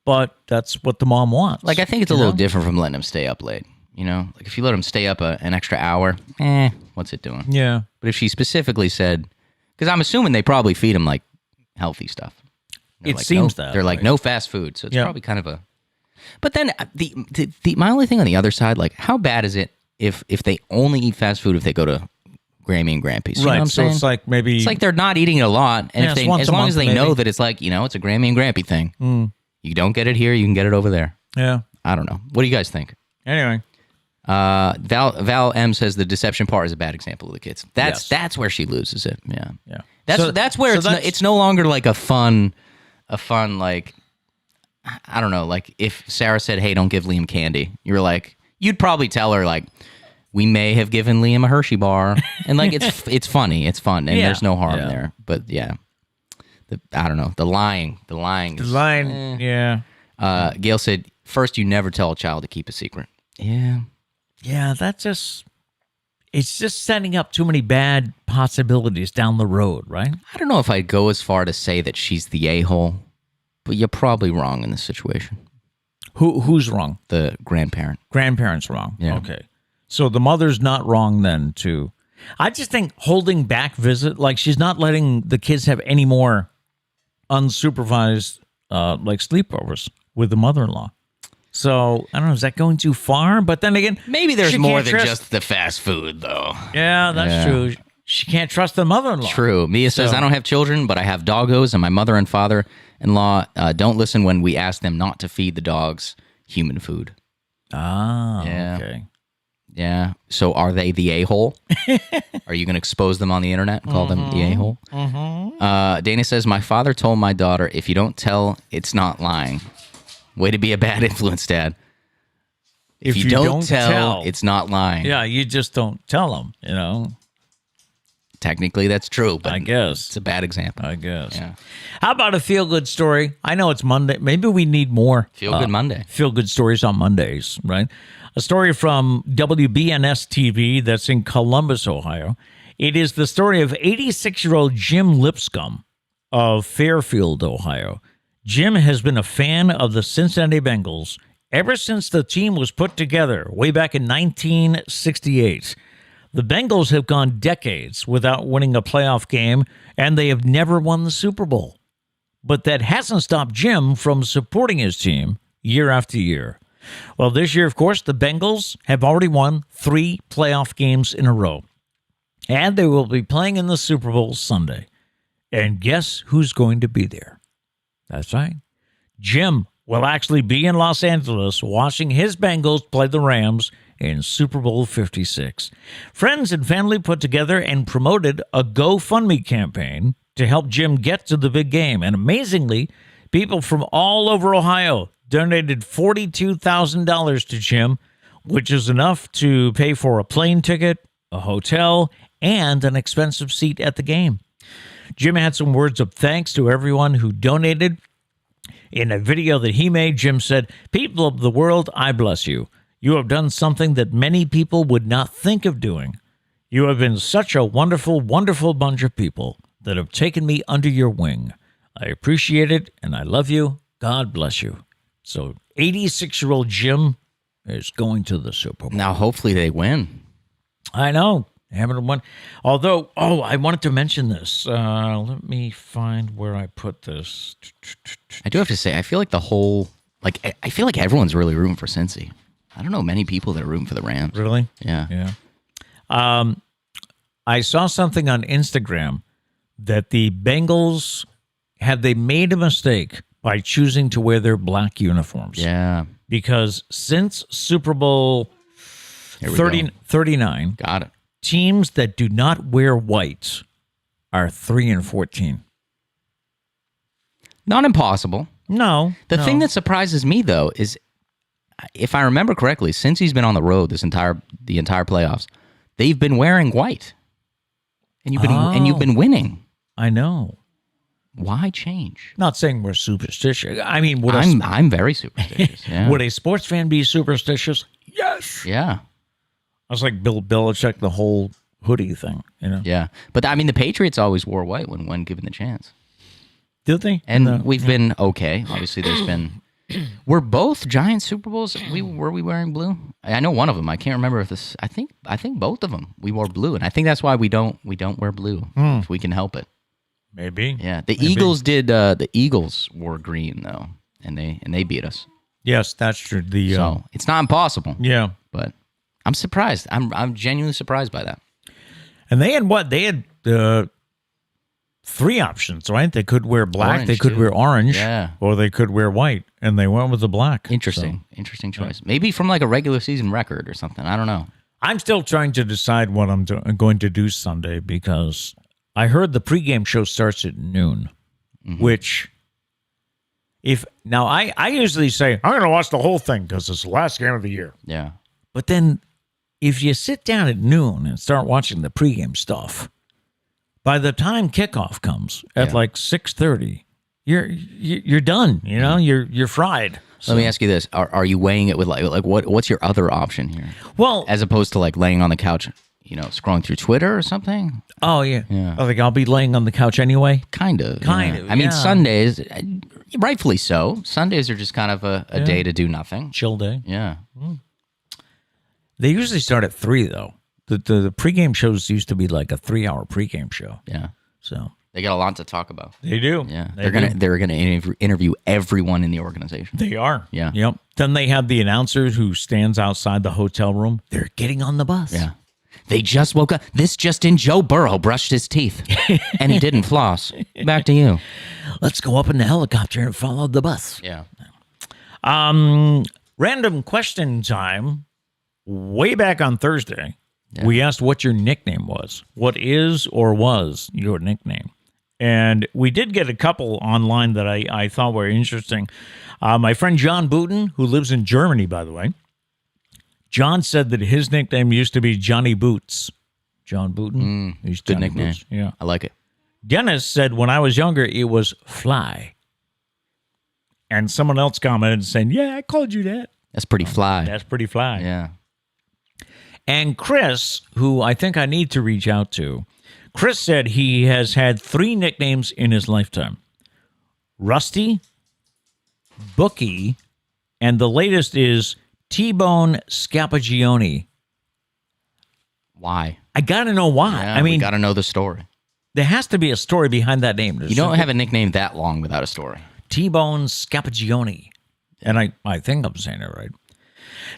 but that's what the mom wants. Like, I think it's a little different from letting them stay up late. Like if you let them stay up an extra hour, what's it doing? Yeah. But if she specifically said, because I'm assuming they probably feed them like healthy stuff. It seems that they're like no fast food, so it's probably kind of a. But then my only thing on the other side, like, how bad is it if they only eat fast food if they go to Grammy and Grampy's? You know what I'm saying? It's like maybe it's like they're not eating it a lot, and as long as they know that it's like it's a Grammy and Grampy thing. You don't get it here, you can get it over there. Yeah. I don't know. What do you guys think? Anyway. Val M says the deception part is a bad example of the kids. That's where she loses it. Yeah. Yeah. That's where it's no longer like a fun like, I don't know, like if Sarah said, "Hey, don't give Liam candy," you'd probably tell her like, "We may have given Liam a Hershey bar," and like it's funny, it's fun, and there's no harm there. But yeah, I don't know, the lying. Yeah. Gail said, "First, you never tell a child to keep a secret." Yeah. Yeah, it's just setting up too many bad possibilities down the road, right? I don't know if I'd go as far to say that she's the a-hole, but you're probably wrong in this situation. Who's wrong? The grandparent. Grandparent's wrong. Yeah. Okay. So the mother's not wrong then too. I just think holding back like she's not letting the kids have any more unsupervised like sleepovers with the mother-in-law. So, I don't know, is that going too far? But then again, maybe there's more than just the fast food, though. Yeah, that's true. She can't trust the mother-in-law. True. Mia says, I don't have children, but I have doggos, and my mother and father-in-law don't listen when we ask them not to feed the dogs human food. Ah, yeah. Okay. Yeah. So are they the a-hole? Are you going to expose them on the internet and call them the a-hole? Dana says, my father told my daughter, if you don't tell, it's not lying. Way to be a bad influence, Dad. If you don't tell, it's not lying. Yeah, you just don't tell them, Technically, that's true, but I guess it's a bad example. I guess. Yeah. How about a feel-good story? I know it's Monday. Maybe we need more Feel-good Monday. Feel-good stories on Mondays, right? A story from WBNS TV that's in Columbus, Ohio. It is the story of 86-year-old Jim Lipscomb of Fairfield, Ohio. Jim has been a fan of the Cincinnati Bengals ever since the team was put together way back in 1968. The Bengals have gone decades without winning a playoff game, and they have never won the Super Bowl. But that hasn't stopped Jim from supporting his team year after year. Well, this year, of course, the Bengals have already won 3 playoff games in a row. And they will be playing in the Super Bowl Sunday. And guess who's going to be there? That's right. Jim will actually be in Los Angeles watching his Bengals play the Rams in Super Bowl 56. Friends and family put together and promoted a GoFundMe campaign to help Jim get to the big game. And amazingly, people from all over Ohio donated $42,000 to Jim, which is enough to pay for a plane ticket, a hotel, and an expensive seat at the game. Jim had some words of thanks to everyone who donated. In a video that he made, Jim said, "People of the world, I bless you. You have done something that many people would not think of doing. You have been such a wonderful, wonderful bunch of people that have taken me under your wing. I appreciate it, and I love you. God bless you." So 86-year-old Jim is going to the Super Bowl. Now, hopefully they win. I know. They haven't won. Although, I wanted to mention this. Let me find where I put this. I do have to say, I feel like I feel like everyone's really rooting for Cincy. I don't know many people that are rooting for the Rams. Really? Yeah. I saw something on Instagram that the Bengals, had they made a mistake by choosing to wear their black uniforms? Yeah. Because since Super Bowl 39, Got it. teams that do not wear white are 3-14. Not impossible. No. The thing that surprises me, though, is if I remember correctly, since he's been on the road the entire playoffs, they've been wearing white, and you've been winning. I know. Why change? Not saying we're superstitious. I mean, I'm very superstitious. Yeah. Would a sports fan be superstitious? Yes. Yeah. I was like Bill Belichick, the whole hoodie thing, you know? Yeah. But I mean, the Patriots always wore white when given the chance. Did they? And we've been okay. Obviously, there's been. Were both Giants Super Bowls? Were we wearing blue? I know one of them. I can't remember if this. I think both of them we wore blue, and I think that's why we don't wear blue if we can help it. Maybe. Yeah. Eagles did. The Eagles wore green though, and they beat us. Yes, that's true. So it's not impossible. Yeah, but I'm surprised. I'm genuinely surprised by that. And they had what? They had 3 options, right? They could wear black, Orange, they could too. wear orange, Yeah. or they could wear white, and they went with the black. Interesting choice. Maybe from like a regular season record or something. I don't know. I'm still trying to decide what I'm going to do Sunday because I heard the pregame show starts at noon, which I usually say, I'm going to watch the whole thing because it's the last game of the year. Yeah. But then if you sit down at noon and start watching the pregame stuff, by the time kickoff comes at like 6:30, you're done. You know, you're fried. So, let me ask you this: Are you weighing it with like what's your other option here? Well, as opposed to like laying on the couch, scrolling through Twitter or something. Oh yeah. Yeah. I think I'll be laying on the couch anyway. Kind of. I mean, Sundays, rightfully so. Sundays are just kind of a day to do nothing. Chill day. Yeah. They usually start at 3 though. The pregame shows used to be like a 3-hour pregame show. Yeah. So they got a lot to talk about. They do. Yeah. They're gonna interview everyone in the organization. They are. Yeah. Yep. Then they have the announcer who stands outside the hotel room. They're getting on the bus. Yeah. They just woke up. This just in: Joe Burrow brushed his teeth, and he didn't floss. Back to you. Let's go up in the helicopter and follow the bus. Yeah. Random question time. Way back on Thursday, we asked what your nickname was. What is or was your nickname? And we did get a couple online that I thought were interesting. My friend John Booten, who lives in Germany, by the way, John said that his nickname used to be Johnny Boots. John Booten. He's Good Johnny nickname. Boots. Yeah. I like it. Dennis said when I was younger, it was Fly. And someone else commented saying, yeah, I called you that. That's pretty fly. That's pretty fly. Yeah. And Chris, who I think I need to reach out to, Chris said he has had 3 nicknames in his lifetime. Rusty, Bookie, and the latest is T-Bone Scappagione. Why? I got to know why. Yeah, I mean, got to know the story. there has to be a story behind that name. You don't have a nickname that long without a story. T-Bone Scappagione. And I think I'm saying it right.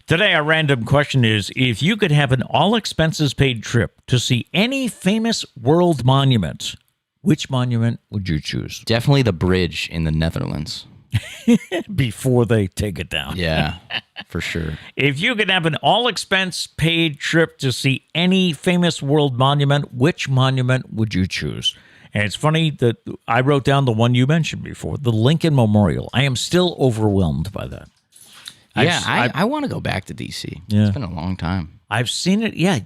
Today, our random question is, if you could have an all-expenses-paid trip to see any famous world monument, which monument would you choose? Definitely the bridge in the Netherlands. before they take it down. Yeah, for sure. If you could have an all-expense-paid trip to see any famous world monument, which monument would you choose? And it's funny that I wrote down the one you mentioned before, the Lincoln Memorial. I am still overwhelmed by that. Yeah, I want to go back to D.C. Yeah. It's been a long time. I've seen it. Yeah,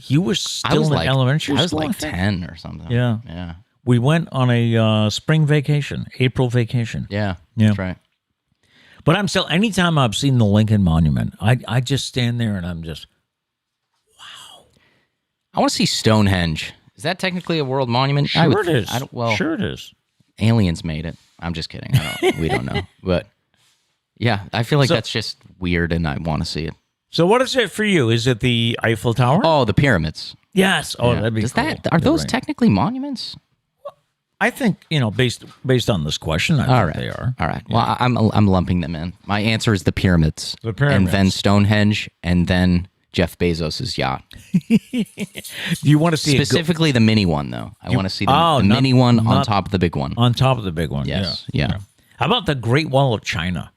you were still in elementary school. I was like 10 or something. Yeah. Yeah. We went on a spring vacation, April vacation. Yeah, Yeah. that's right. But I'm still, anytime I've seen the Lincoln Monument, I just stand there and I'm just, I want to see Stonehenge. Is that technically a world monument? sure it is. Well, sure it is. aliens made it. I'm just kidding. We don't know. But yeah, I feel like that's just weird and I want to see it. So what is it for you? Is it the Eiffel Tower? Oh, the pyramids. Yes. Oh, Yeah. that'd be cool. Are those right. technically monuments? I think, based on this question, I think they are. All right. Well, I'm lumping them in. My answer is the pyramids. The pyramids. And then Stonehenge, and then Jeff Bezos' yacht. Do you want to see Specifically the mini one, though. I want to see the mini one on top of the big one. on top of the big one? Yes. Yeah. How about the Great Wall of China?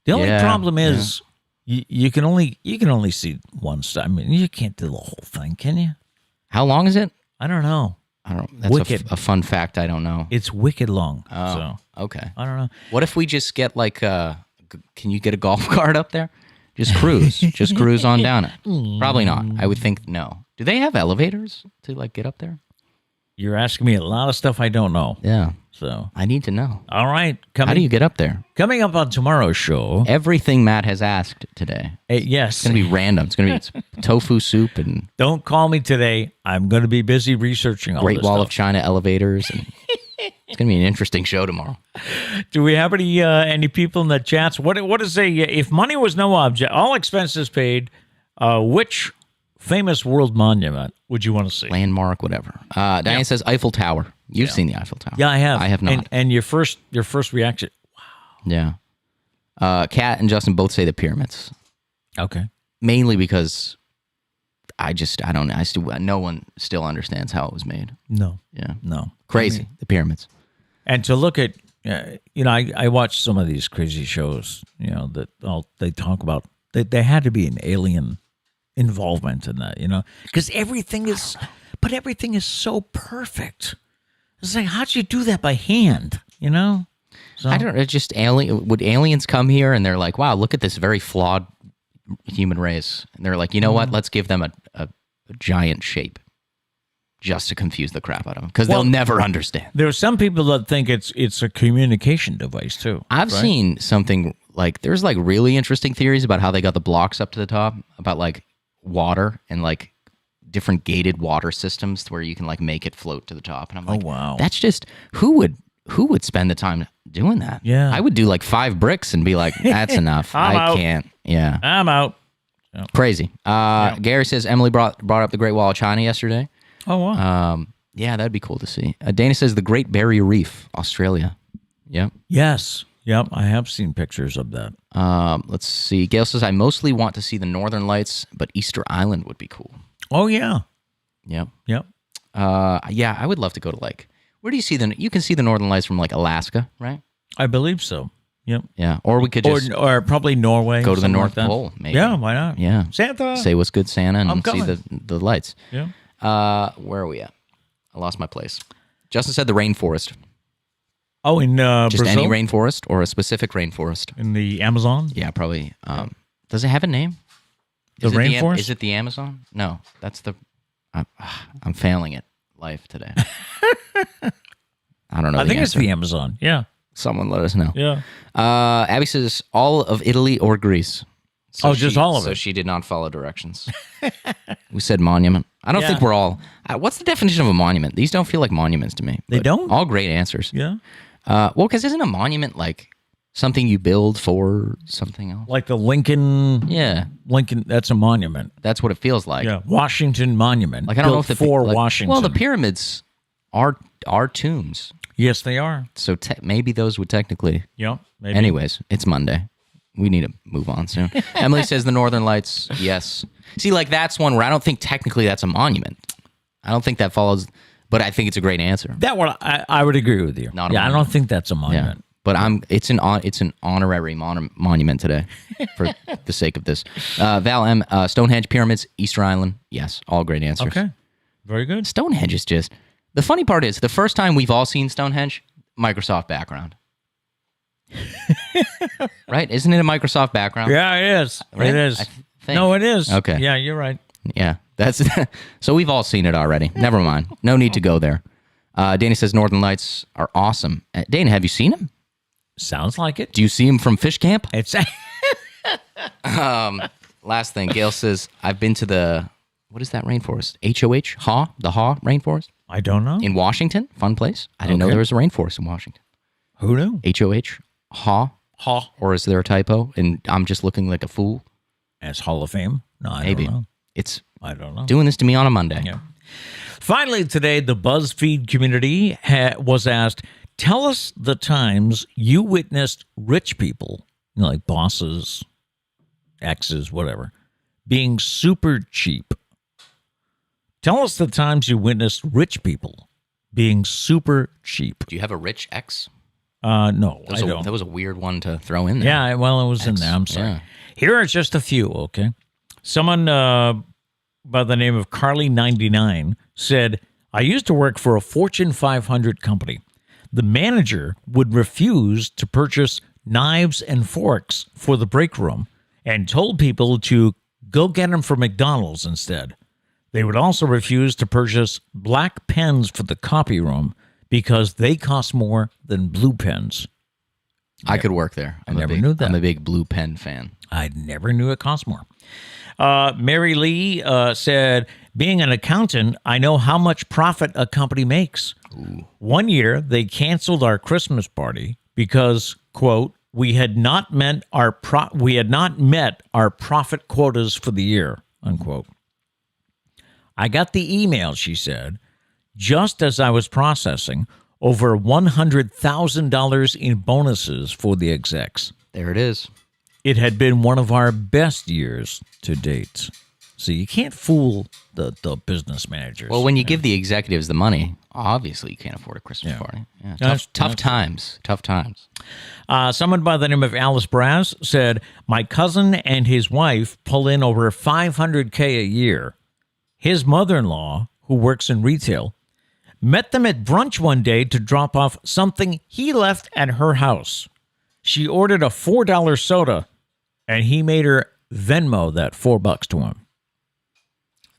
The only Yeah, problem is you can only see one side. I mean, you can't do the whole thing, can you? How long is it? I don't know. I don't. That's Wicked. a fun fact. I don't know. It's wicked long. Oh, So okay. I don't know. What if we just get like can you get a golf cart up there? Just cruise. Just cruise on down it. Probably not. I would think no. Do they have elevators to like get up there? You're asking me a lot of stuff I don't know. Yeah. So I need to know. all right, How do you get up there? coming up on tomorrow's show? Everything Matt has asked today. Yes, It's going to be random. It's going to be tofu soup and don't call me today. I'm going to be busy researching all Great this Wall stuff. of China elevators. And it's going to be an interesting show tomorrow. Do we have any people in the chats? What is if money was no object, all expenses paid? Which famous world monument would you want to see? Landmark, whatever. Diane says Eiffel Tower. You've seen the Eiffel Tower. Yeah, I have. I have not. And your first reaction? Yeah. Kat and Justin both say the pyramids. Okay. Mainly because I don't know. No one still understands how it was made. No. Yeah. No. Crazy. The pyramids. And to look at, I watch some of these crazy shows, that they talk about. They had to be an alien involvement in that, because everything is so perfect. It's like, how'd you do that by hand? So, I don't know. It's just would aliens come here and they're like, wow, look at this very flawed human race. And they're like, you know what? Let's give them a giant shape just to confuse the crap out of them because they'll never understand. There are some people that think it's a communication device too. I've seen something like there's like really interesting theories about how they got the blocks up to the top, about like water and like different gated water systems where you can like make it float to the top. And I'm like, wow. That's just who would spend the time doing that? Yeah. I would do like 5 bricks and be like, that's enough. I'm I out. can't. Yeah. I'm out. Crazy. Gary says Emily brought up the Great Wall of China yesterday. Oh, wow. Yeah, that'd be cool to see. Dana says the Great Barrier Reef, Australia. Yep. Yes. Yep. I have seen pictures of that. Let's see. Gail says I mostly want to see the Northern Lights, but Easter Island would be cool. Oh, yeah. Yep. Yep. Yeah, I would love to go to like, where do you see you can see the Northern Lights from like Alaska, right? I believe so. Yep. Yeah. Or we could just or probably Norway. go to the something North like that. Pole, maybe. Yeah, why not? Yeah. Santa. Say what's good, Santa, and I'm see coming. the lights. Yeah. Where are we at? I lost my place. Justin said the rainforest. Oh, in Just Brazil? any rainforest or a specific rainforest? In the Amazon? Yeah, probably. Does it have a name? The rainforest? Is it the Amazon? No, that's the. I'm failing at life today. I don't know. I think it's answer. the Amazon. Yeah. Someone let us know. Yeah. Abby says all of Italy or Greece. So just all of it. So she did not follow directions. We said monument. I don't Yeah. think we're all. What's the definition of a monument? These don't feel like monuments to me. They but don't? All great answers. Yeah. Well, because isn't a monument like something you build for something else? Like the Lincoln, Yeah, that's a monument. that's what it feels like. Yeah. Washington Monument. Like I don't know built if the for like, Washington. Well, the pyramids are tombs, Yes, they are. so maybe those would technically. Yeah. Maybe. Anyways, it's Monday. We need to move on soon. Emily says the Northern Lights. Yes. See, like that's one where I don't think technically that's a monument. I don't think that follows, but I think it's a great answer. That one, I would agree with you. Not a I don't monument. think that's a Yeah. monument. but it's an honorary monument today for the sake of this. Val M, Stonehenge, pyramids, Easter Island. Yes, all great answers. Okay, very good. Stonehenge is just the funny part is the first time we've all seen Stonehenge, Microsoft background. Right? Isn't it a Microsoft background? Yeah, it is. Right? It is. Think. No, it is. Okay. Yeah, you're right. Yeah, that's so we've all seen it already. Never mind. No need to go there. Dana says Northern Lights are awesome. Dana, have you seen them? Sounds like it. Do you see them from fish camp? It's Last thing, Gail says I've been to the what is that rainforest? HOH? The Haw rainforest I don't know. in Washington. Fun place. I didn't know there was a rainforest in Washington. Who knew? HOH? Haw? Haw. Or is there a typo? And I'm just looking like a fool. As Hall of Fame? No, I Maybe don't know. it's I don't know. doing this to me on a Monday. Yeah. Finally, today, the BuzzFeed community was asked, tell us the times you witnessed rich people, like bosses, exes, whatever, being super cheap. Tell us the times you witnessed rich people being super cheap. Do you have a rich ex? No, I don't. That was a weird one to throw in there. Yeah, well, it was in there. I'm sorry. Yeah. Here are just a few, okay? Someone by the name of Carly99 said, I used to work for a Fortune 500 company. The manager would refuse to purchase knives and forks for the break room and told people to go get them from McDonald's instead. They would also refuse to purchase black pens for the copy room because they cost more than blue pens. I could work there. I never knew that. I'm a big blue pen fan. I never knew it cost more. Mary Lee said, being an accountant, I know how much profit a company makes. Ooh. One year, they canceled our Christmas party because, quote, we had not met our profit quotas for the year, unquote. I got the email, she said, just as I was processing over $100,000 in bonuses for the execs. There it is. It had been one of our best years to date. So you can't fool the business managers. Well, when you give the executives the money, obviously you can't afford a Christmas party. Yeah, tough times. Tough times. Someone by the name of Alice Brass said, my cousin and his wife pull in over $500K a year. His mother-in-law, who works in retail, met them at brunch one day to drop off something he left at her house. She ordered a $4 soda, and he made her Venmo that $4 to him.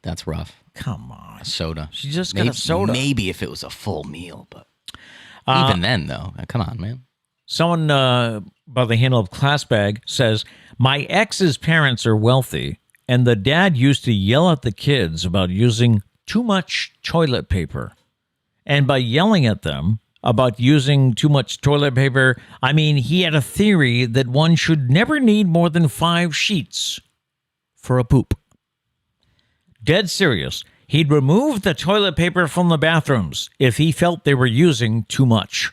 That's rough. Come on. A soda. She just got a soda. Maybe if it was a full meal, but even then, though. Come on, man. Someone by the handle of Classbag says, my ex's parents are wealthy, and the dad used to yell at the kids about using too much toilet paper. And by yelling at them about using too much toilet paper, I mean he had a theory that one should never need more than 5 sheets for a poop. Dead serious. He'd remove the toilet paper from the bathrooms if he felt they were using too much.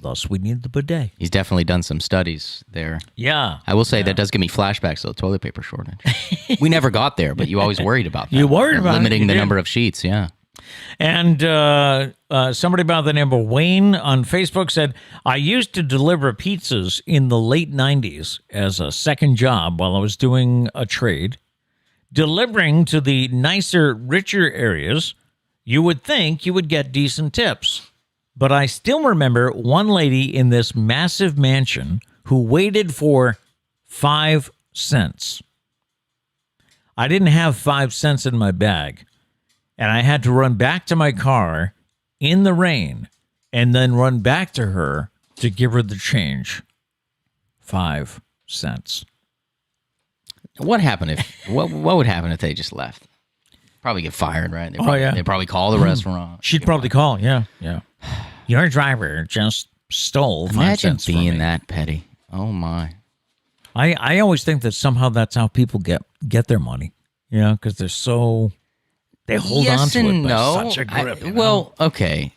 Thus, we need the bidet. He's definitely done some studies there. Yeah. I will say that does give me flashbacks to the toilet paper shortage. We never got there, but you always worried about that. You worried about limiting the number of sheets, yeah. And somebody by the name of Wayne on Facebook said, I used to deliver pizzas in the late 90s as a second job while I was doing a trade. Delivering to the nicer, richer areas, you would think you would get decent tips. But I still remember one lady in this massive mansion who waited for 5 cents. I didn't have 5 cents in my bag, and I had to run back to my car in the rain and then run back to her to give her the change. 5 cents. What happened if what would happen if they just left? Probably get fired, right? They'd probably call the restaurant. She'd probably call, yeah. Your driver just stole 5 cents from me. Imagine being that petty. Oh my! I always think that somehow that's how people get their money. Yeah, because they hold on to it by such a grip. Well, okay,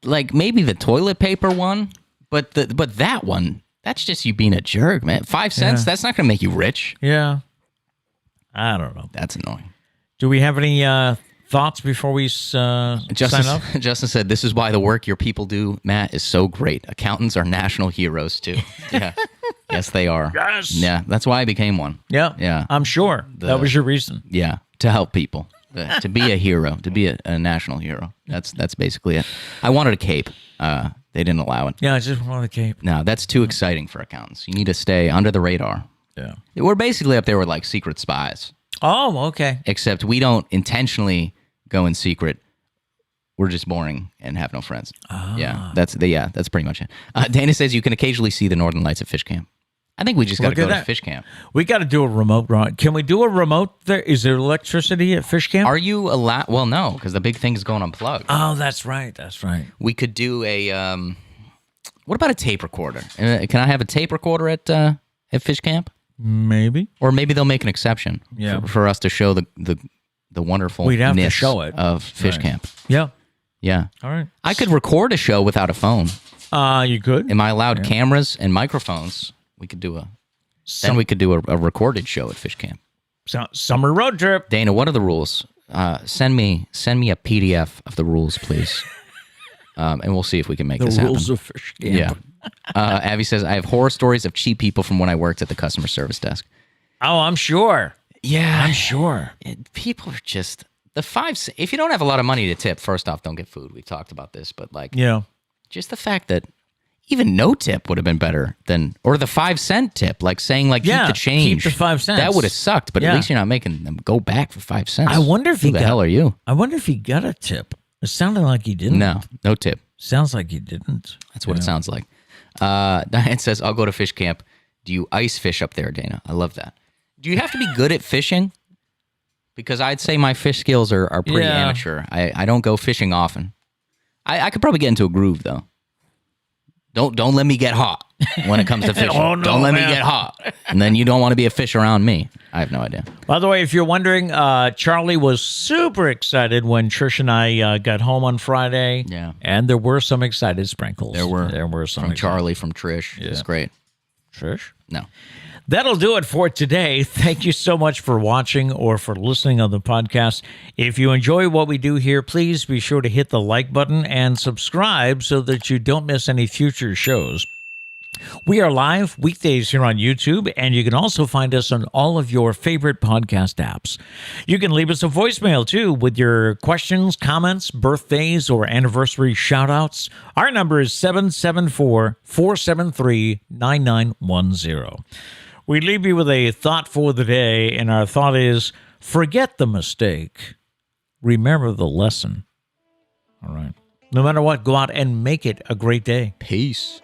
like maybe the toilet paper one, but that one, that's just you being a jerk, man. 5 cents, that's not going to make you rich. Yeah, I don't know. That's annoying. Do we have any thoughts before we sign off? Justin said, "This is why the work your people do, Matt, is so great. Accountants are national heroes too." Yeah. Yes, they are. Yes. Yeah, that's why I became one. Yeah. Yeah. I'm sure. That was your reason. Yeah, to help people, to be a hero, to be a national hero. That's basically it. I wanted a cape. They didn't allow it. Yeah, I just wanted a cape. No, that's too exciting for accountants. You need to stay under the radar. Yeah. We're basically up there with like secret spies. Oh, okay. Except we don't intentionally go in secret. We're just boring and have no friends. Yeah, that's pretty much it. Dana says you can occasionally see the Northern Lights at Fish Camp. I think we just got to go to Fish Camp. We got to do a remote run. Can we do a remote there? Is there electricity at Fish Camp? Are you allowed? Well, no, because the big thing is going unplugged. Oh, that's right. That's right. We could do a. What about a tape recorder? Can I have a tape recorder at Fish Camp? Maybe. Or maybe they'll make an exception for us to show the wonderfulness We'd have to show it. Of Fish Camp. Yeah. Yeah. All right. I could record a show without a phone. You could. Am I allowed cameras and microphones? We could do then we could do a recorded show at Fish Camp. Summer road trip. Dana, what are the rules? Send me a PDF of the rules, please. And we'll see if we can make this happen. The rules of Fish Camp. Yeah. Abby says, I have horror stories of cheap people from when I worked at the customer service desk. Oh, I'm sure. Yeah. I'm sure. People are just... If you don't have a lot of money to tip, first off, don't get food. We've talked about this, but just the fact that even no tip would have been better than, or the 5-cent tip, like saying keep the change. Keep the 5 cents. That would have sucked, but at least you're not making them go back for 5 cents. I wonder if Who the hell are you? I wonder if he got a tip. It sounded like he didn't. No tip. Sounds like he didn't. That's what it sounds like. Diane says, I'll go to fish camp. Do you ice fish up there, Dana? I love that. Do you have to be good at fishing? Because I'd say my fish skills are pretty amateur. I don't go fishing often. I could probably get into a groove, though. Don't let me get hot when it comes to fishing. Oh, no, don't let me get hot. And then you don't want to be a fish around me. I have no idea. By the way, if you're wondering, Charlie was super excited when Trish and I got home on Friday. Yeah. And there were some excited sprinkles. There were some from Charlie, from Trish. It was great. Trish? No. That'll do it for today. Thank you so much for watching or for listening on the podcast. If you enjoy what we do here, please be sure to hit the like button and subscribe so that you don't miss any future shows. We are live weekdays here on YouTube, and you can also find us on all of your favorite podcast apps. You can leave us a voicemail, too, with your questions, comments, birthdays, or anniversary shout-outs. Our number is 774-473-9910. We leave you with a thought for the day, and our thought is, forget the mistake. Remember the lesson. All right. No matter what, go out and make it a great day. Peace.